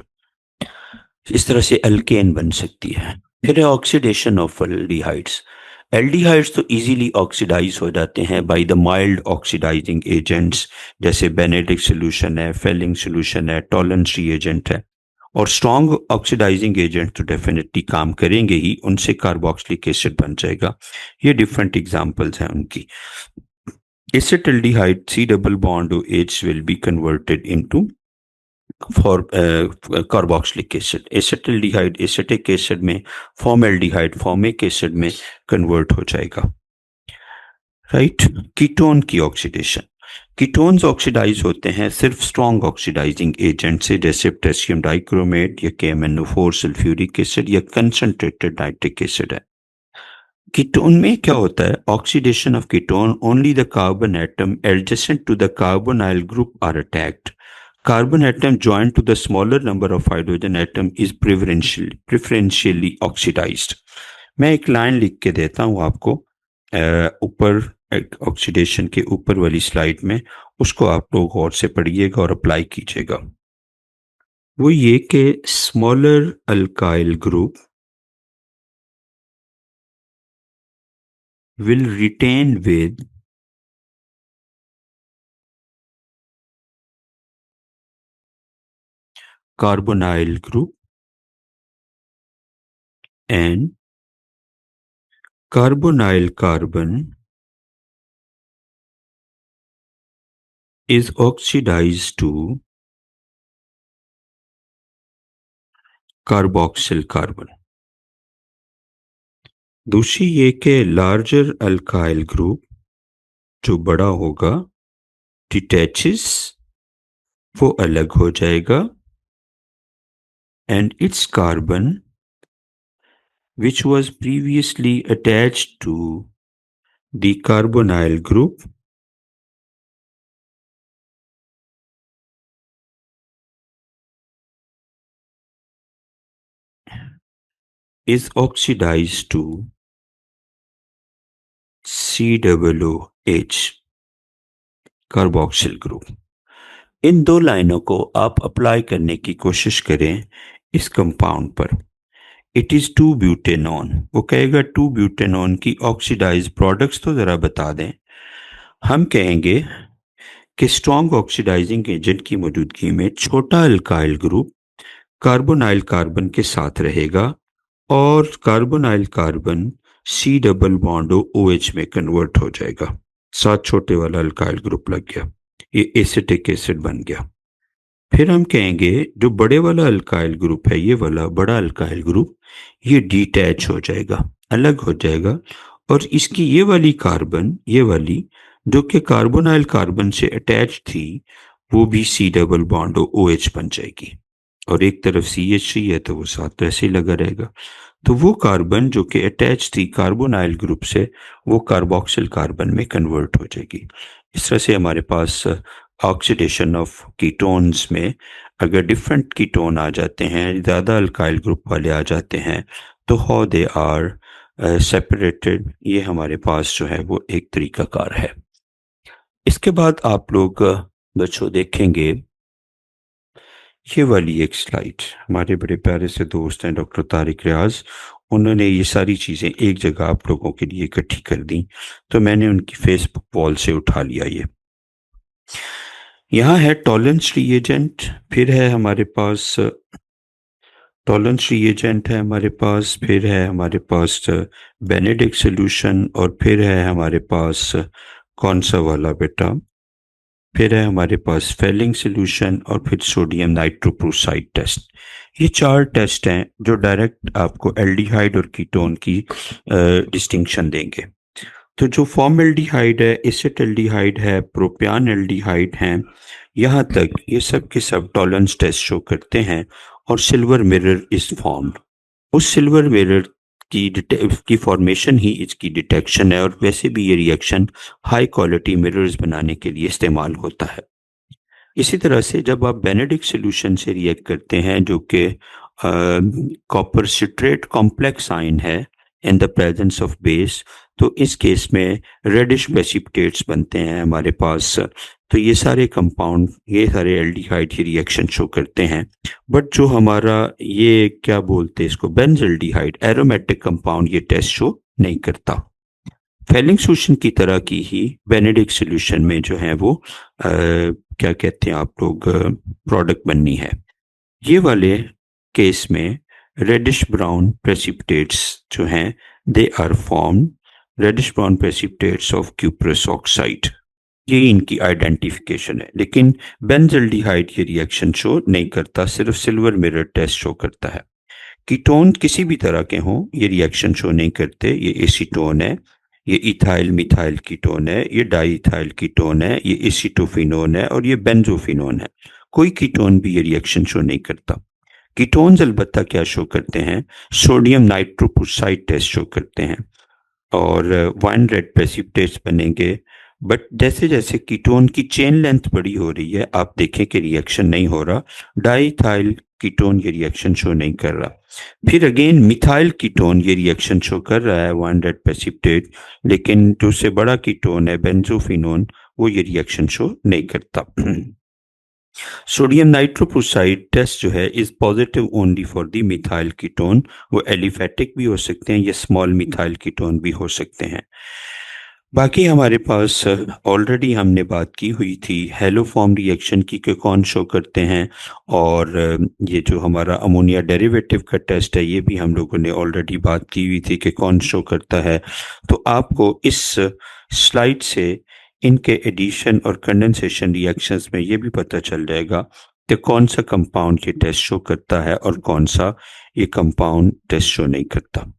Speaker 1: इस तरह से अल्केन बन सकती है। फिर है ऑक्सीडेशन ऑफ एल्डिहाइड्स। एल्डिहाइड्स तो इजीली ऑक्सीडाइज हो जाते हैं by the mild oxidising agents, जैसे बेनेडिक्ट सॉल्यूशन है, फेलिंग सॉल्यूशन है, टॉलरेंस रिएजेंट है। और स्ट्रॉन्ग ऑक्सीडाइजिंग एजेंट तो डेफिनेटली काम करेंगे ही, उनसे कार्बोक्सिलिक एसिड बन जाएगा। ये डिफरेंट एग्जांपल्स हैं उनकी। Acetaldehyde C double bond OH will be converted into for carboxylic acid. Acetaldehyde acetic acid में, फॉर्मेल्डिहाइड फॉर्मिक एसिड में कन्वर्ट हो जाएगा। राइट। कीटोन की ऑक्सीडेशन। कीटोन्स ऑक्सीडाइज होते हैं सिर्फ स्ट्रॉन्ग ऑक्सीडाइजिंग एजेंट से, जैसे पोटेशियम डाइक्रोमेट या KMnO4 सल्फ्यूरिक एसिड या कंसंट्रेटेड नाइट्रिक एसिड है। कीटोन में क्या होता है, oxidation of ketone, only the carbon atom adjacent to the carbonyl group are attacked. Carbon atom joined to the smaller number of hydrogen atom is preferentially oxidized। मैं एक line लिख के देता हूँ आपको ऊपर ऑक्सीडेशन के ऊपर वाली स्लाइड में, उसको आप लोग गौर से पढ़िएगा और अप्लाई कीजिएगा। वो ये कि smaller alkyl group will retain with carbonyl group and carbonyl carbon is oxidized to carboxyl carbon। दूसरी ये कि लार्जर अल्काइल ग्रुप जो बड़ा होगा डिटैचेस, वो अलग हो जाएगा, and it's carbon which was previously attached to the carbonyl group is oxidized to COOH carboxyl group. इन दो लाइनों को आप अप्लाई करने की कोशिश करें इस कंपाउंड पर। इट इज 2 ब्यूटेनॉन, वो कहेगा 2 ब्यूटेनॉन की ऑक्सीडाइज प्रोडक्ट्स तो जरा बता दें। हम कहेंगे कि स्ट्रॉन्ग ऑक्सीडाइजिंग एजेंट की मौजूदगी में छोटा अल्काइल ग्रुप कार्बोनाइल कार्बन के साथ रहेगा और carbonyl carbon C double bond OH में कन्वर्ट हो जाएगा, साथ छोटे वाला अल्काइल ग्रुप लग गया, ये एसिटिक एसिड बन गया। फिर हम कहेंगे जो बड़े वाला अल्काइल ग्रुप है, ये वाला बड़ा अल्काइल ग्रुप, ये डिटैच हो जाएगा, अलग हो जाएगा, और इसकी ये वाली कार्बन, ये वाली जो कि कार्बोनाइल कार्बन से अटैच थी, वो भी C डबल बॉन्ड OH बन जाएगी। और एक तरफ CH3 है तो वो साथ वैसे ही लगा रहेगा। तो वो कार्बन जो कि अटैच थी कार्बोनाइल ग्रुप से, वो कार्बोक्सिल कार्बन में कन्वर्ट हो जाएगी। इस तरह से हमारे पास ऑक्सीडेशन ऑफ कीटोन्स में अगर डिफरेंट कीटोन आ जाते हैं, ज़्यादा अल्काइल ग्रुप वाले आ जाते हैं, तो हाउ दे आर सेपरेटेड, ये हमारे पास जो है वो एक तरीकाकार है। इसके बाद आप लोग बच्चों देखेंगे ये वाली एक स्लाइड, हमारे बड़े प्यारे से दोस्त हैं डॉक्टर तारिक रियाज, उन्होंने ये सारी चीज़ें एक जगह आप लोगों के लिए इकट्ठी कर दी, तो मैंने उनकी फेसबुक वॉल से उठा लिया। ये यहाँ है टॉलरेंस रिएजेंट, फिर है हमारे पास टॉलरेंस रिएजेंट है हमारे पास, फिर है हमारे पास बेनेडिक्ट सॉल्यूशन, और फिर है हमारे पास कौन सा वाला बेटा, फिर है हमारे पास फेलिंग सोल्यूशन और फिर सोडियम नाइट्रोप्रोसाइड टेस्ट। ये चार टेस्ट हैं जो डायरेक्ट आपको एल्डिहाइड और कीटोन की डिस्टिंक्शन देंगे। तो जो फॉर्मल्डिहाइड है, एसिटाल्डिहाइड है, प्रोपियान एल्डिहाइड हैं, यहाँ तक ये सब के सब टॉलरेंस टेस्ट शो करते हैं और सिल्वर मिरर इज फॉर्म्ड। उस सिल्वर मिरर की फॉर्मेशन ही इसकी डिटेक्शन है और वैसे भी ये रिएक्शन हाई क्वालिटी मिरर्स बनाने के लिए इस्तेमाल होता है। इसी तरह से जब आप बेनेडिक्ट सॉल्यूशन से रिएक्ट करते हैं जो कि कॉपर सिट्रेट कॉम्प्लेक्स आयन है इन द प्रेजेंस ऑफ बेस, तो इस केस में रेडिश प्रेसिपिटेट्स बनते हैं हमारे पास। तो ये सारे कंपाउंड, ये सारे एल्डिहाइड की रिएक्शन शो करते हैं। बट जो हमारा ये क्या बोलते हैं इसको, बेंजल्डिहाइड एरोमेटिक कंपाउंड, ये टेस्ट शो नहीं करता। फेलिंग सोल्यूशन की तरह की ही बेनेडिक्ट सॉल्यूशन में जो है वो क्या कहते हैं आप लोग, प्रोडक्ट बननी है। ये वाले केस में रेडिश ब्राउन प्रेसिपिटेट्स जो हैं they are form reddish brown precipitates of cuprous oxide, ये इनकी आइडेंटिफिकेशन है। लेकिन बेंजल्डिहाइड ये रिएक्शन शो नहीं करता, सिर्फ सिल्वर मिरर टेस्ट शो करता है। कीटोन किसी भी तरह के हों ये रिएक्शन शो नहीं करते। ये एसीटोन है, ये इथाइल मिथाइल कीटोन है, ये डाइथाइल कीटोन है, ये एसीटोफिनोन है और ये बेंजोफिनोन है। कोई कीटोन भी ये रिएक्शन शो नहीं करता। कीटोन्स अलबत्ता क्या शो करते हैं, सोडियम नाइट्रोप्रोसाइड टेस्ट शो करते हैं और वाइन रेड प्रेसिपिटेट्स बनेंगे। बट जैसे जैसे कीटोन की चेन लेंथ बड़ी हो रही है, आप देखें कि रिएक्शन नहीं हो रहा। डाइथाइल कीटोन ये रिएक्शन शो नहीं कर रहा। फिर अगेन मिथाइल कीटोन ये रिएक्शन शो कर रहा है वाइन रेड प्रेसिपिटेट, लेकिन जो से बड़ा कीटोन है बेंजोफिनोन वो ये रिएक्शन शो नहीं करता। सोडियम नाइट्रोप्रोसाइड टेस्ट जो है is positive only for the methyl ketone. वो एलिफेटिक भी हो सकते हैं या स्मॉल मिथाइल कीटोन भी हो सकते हैं। बाकी हमारे पास ऑलरेडी हमने बात की हुई थी हेलो फॉर्म रिएक्शन की कि कौन शो करते हैं, और ये जो हमारा अमोनिया डेरिवेटिव का टेस्ट है ये भी हम लोगों ने ऑलरेडी बात की हुई थी कि कौन शो करता है। तो आपको इस स्लाइड से इनके एडिशन और कंडेंसेशन रिएक्शंस में ये भी पता चल जाएगा कि कौन सा कंपाउंड ये टेस्ट शो करता है और कौन सा ये कंपाउंड टेस्ट शो नहीं करता।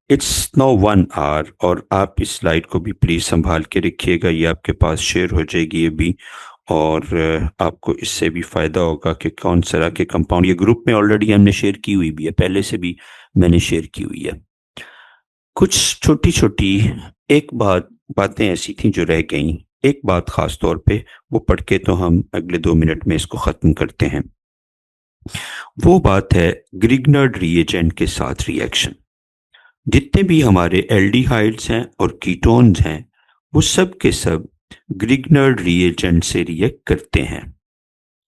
Speaker 1: इट्स नाउ 1 hour और आप इस स्लाइड को भी प्लीज संभाल के रखिएगा, ये आपके पास शेयर हो जाएगी ये भी, और आपको इससे भी फायदा होगा कि कौन सा तरह के कंपाउंड, ये ग्रुप में ऑलरेडी हमने शेयर की हुई भी है, पहले से भी मैंने शेयर की हुई है। कुछ छोटी छोटी एक बातें ऐसी थी जो रह गई, एक बात खास तौर पे वो पढ़ के तो हम अगले 2 मिनट में इसको खत्म करते हैं। वो बात है ग्रिग्नर्ड रिएजेंट के साथ रिएक्शन। जितने भी हमारे एल्डिहाइड्स हैं और कीटोन्स हैं वो सब के सब ग्रिग्नर्ड रिएजेंट से रिएक्ट करते हैं।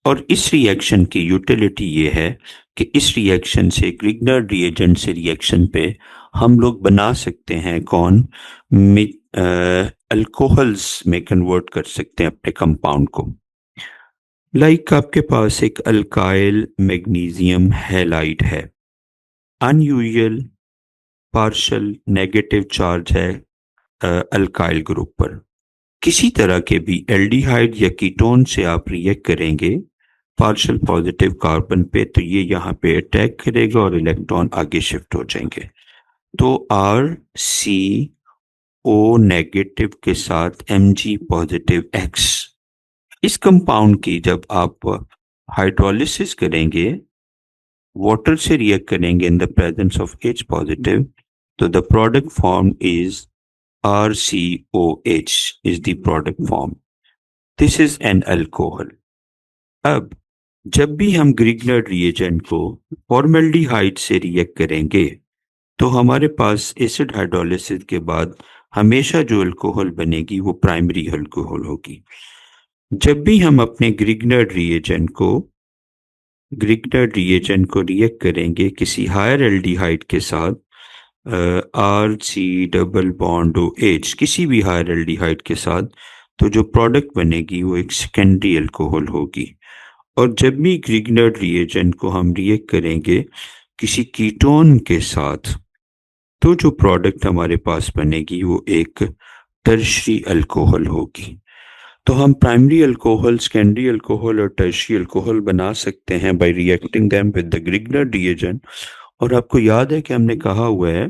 Speaker 1: और इस रिएक्शन की यूटिलिटी ये है कि इस रिएक्शन से, ग्रिग्नर्ड रिएजेंट से रिएक्शन पे हम लोग बना सकते हैं कौन, अल्कोहल्स में कन्वर्ट कर सकते हैं अपने कंपाउंड को। लाइक आपके पास एक अल्काइल मैग्नीशियम हैलाइड है, अनयूजुअल पार्शियल नेगेटिव चार्ज है अल्काइल ग्रुप पर। किसी तरह के भी एल्डिहाइड या कीटोन से आप रिएक्ट करेंगे पार्शियल पॉजिटिव कार्बन पे, तो ये यहाँ पे अटैक करेगा और इलेक्ट्रॉन आगे शिफ्ट हो जाएंगे। तो RCO नेगेटिव के साथ Mg पॉजिटिव X, इस कंपाउंड की जब आप हाइड्रोलिसिस करेंगे, वाटर से रिएक्ट करेंगे in the presence of H positive, तो the product form is RCOH is the product form. This is an alcohol. अब जब भी हम ग्रिग्नर्ड रिएजेंट को फॉर्मल्डिहाइड से रिएक्ट करेंगे तो हमारे पास एसिड हाइड्रोलिसिस के बाद हमेशा जो अल्कोहल बनेगी वो प्राइमरी अल्कोहल होगी। जब भी हम अपने ग्रिग्नर्ड रिएजेंट को रिएक्ट करेंगे किसी हायर एल्डिहाइड के साथ, RC डबल बॉन्ड OH किसी भी हायर एल्डिहाइड के साथ, तो जो प्रोडक्ट बनेगी वो एक सेकेंडरी अल्कोहल होगी। और जब भी ग्रिग्नर्ड रिएजेंट को हम रिएक्ट करेंगे किसी कीटोन के साथ, तो जो प्रोडक्ट हमारे पास बनेगी वो एक टर्शरी अल्कोहल होगी। तो हम प्राइमरी अल्कोहल, सेकेंडरी अल्कोहल और टर्शियरी अल्कोहल बना सकते हैं by reacting them with the Grignard reagent. और आपको याद है कि हमने कहा हुआ है,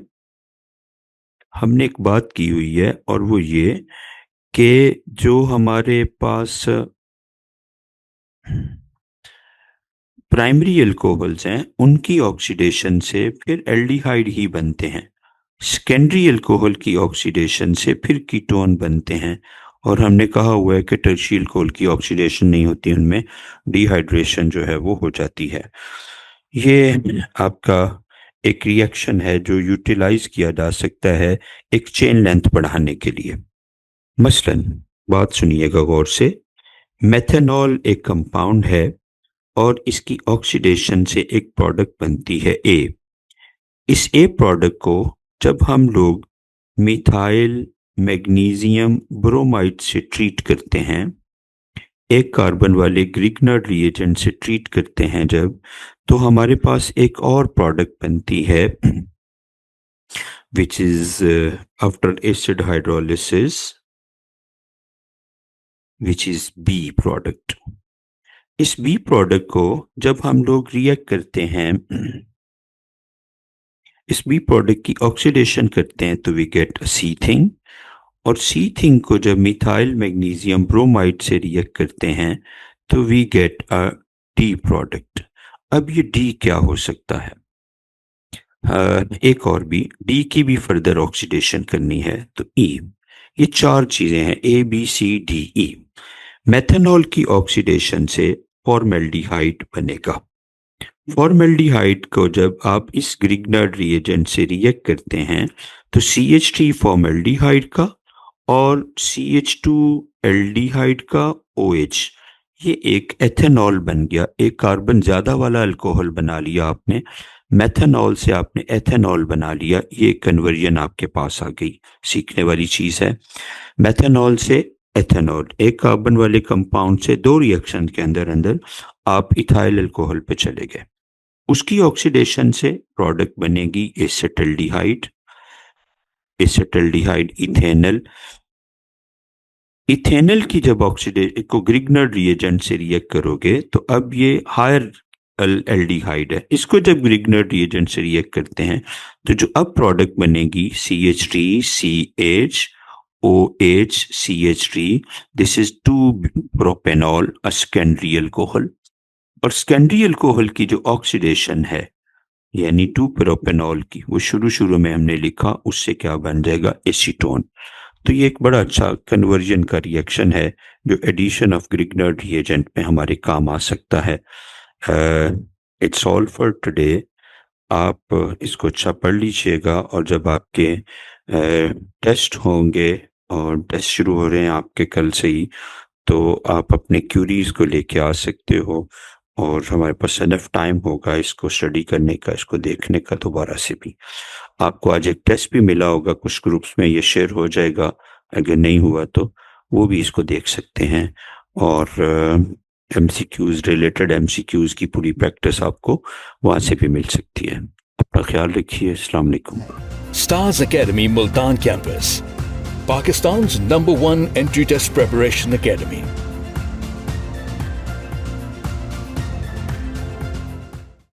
Speaker 1: हमने एक बात की हुई है, और वो ये कि जो हमारे पास प्राइमरी अल्कोहल्स हैं उनकी ऑक्सीडेशन से फिर एल्डिहाइड ही बनते हैं, सेकेंडरी अल्कोहल की ऑक्सीडेशन से फिर कीटोन बनते हैं। और हमने कहा हुआ है कि टर्शियरी अल्कोहल की ऑक्सीडेशन नहीं होती, उनमें डिहाइड्रेशन जो है वो हो जाती है। ये आपका एक रिएक्शन है जो यूटिलाइज किया जा सकता है एक चेन लेंथ बढ़ाने के लिए। मसलन बात सुनिएगा गौर से, मेथनॉल एक कंपाउंड है और इसकी ऑक्सीडेशन से एक प्रोडक्ट बनती है ए। इस ए प्रोडक्ट को जब हम लोग मिथाइल मैग्नीशियम ब्रोमाइड से ट्रीट करते हैं, एक कार्बन वाले ग्रिग्नर रिएजेंट से ट्रीट करते हैं जब, तो हमारे पास एक और प्रोडक्ट बनती है which is after acid hydrolysis, which is B product। इस B प्रोडक्ट को जब हम लोग रिएक्ट करते हैं, इस B प्रोडक्ट की ऑक्सीडेशन करते हैं तो वी गेट सी थिंग, और सी थिंग को जब मिथाइल मैग्नीशियम ब्रोमाइड से रिएक्ट करते हैं तो we get a D product. अब ये डी क्या हो सकता है? एक और भी डी की भी फर्दर ऑक्सीडेशन करनी है तो ई। ये चार चीजें हैं, A B C D E. Methanol की ऑक्सीडेशन से फॉर्मेल्डिहाइड बनेगा। फॉर्मेल्डिहाइड को जब आप इस ग्रिग्नर रिएजेंट से रिएक्ट करते हैं तो CH3 फॉर्मेल्डिहाइड का और CH2 एल्डिहाइड का OH, ये एक एथेनॉल बन गया। एक कार्बन ज्यादा वाला अल्कोहल बना लिया आपने, मेथनॉल से आपने एथेनॉल बना लिया। ये कन्वर्जन आपके पास आ गई, सीखने वाली चीज है। मेथनॉल से एथेनॉल, एक कार्बन वाले कंपाउंड से दो रिएक्शन के अंदर अंदर आप इथाइल अल्कोहल पे चले गए। उसकी ऑक्सीडेशन से प्रोडक्ट बनेगी एसिटल्डिहाइड, एसिटल्डिहाइड इथेनल। इथेनल की जब ऑक्सीडेशन को ग्रिग्नर रिएजेंट से रिएक्ट करोगे तो अब ये हायर एल्डिहाइड है, इसको जब ग्रिग्नर रिएजेंट से रिएक्ट करते हैं तो जो अब प्रोडक्ट बनेगी CH3 CH OH CH3, this is 2 propanol, a secondary alcohol. और सेकेंडरी अल्कोहल की जो ऑक्सीडेशन है यानी 2 प्रोपेनॉल की, वो शुरू में हमने लिखा, उससे क्या बन जाएगा? एसीटोन। तो ये एक बड़ा अच्छा कन्वर्जन का रिएक्शन है जो एडिशन ऑफ ग्रिग्नर रिएजेंट में हमारे काम आ सकता है। It's all for today. आप इसको अच्छा पढ़ लीजिएगा, और जब आपके टेस्ट होंगे, और टेस्ट शुरू हो रहे हैं आपके कल से ही, तो आप अपने क्यूरीज को लेके आ सकते हो, और हमारे पास इनफ टाइम होगा इसको स्टडी करने का, इसको देखने का दोबारा से भी। आपको आज एक टेस्ट भी मिला होगा, कुछ ग्रुप्स में ये शेयर हो जाएगा, अगर नहीं हुआ तो वो भी इसको देख सकते हैं। और MCQs, रिलेटेड MCQs की पूरी प्रैक्टिस आपको वहाँ से भी मिल सकती है। अपना ख्याल रखिए। अस्सलाम वालेकुम।
Speaker 2: Stars Academy Multan campus, Pakistan's #1 entry test preparation academy.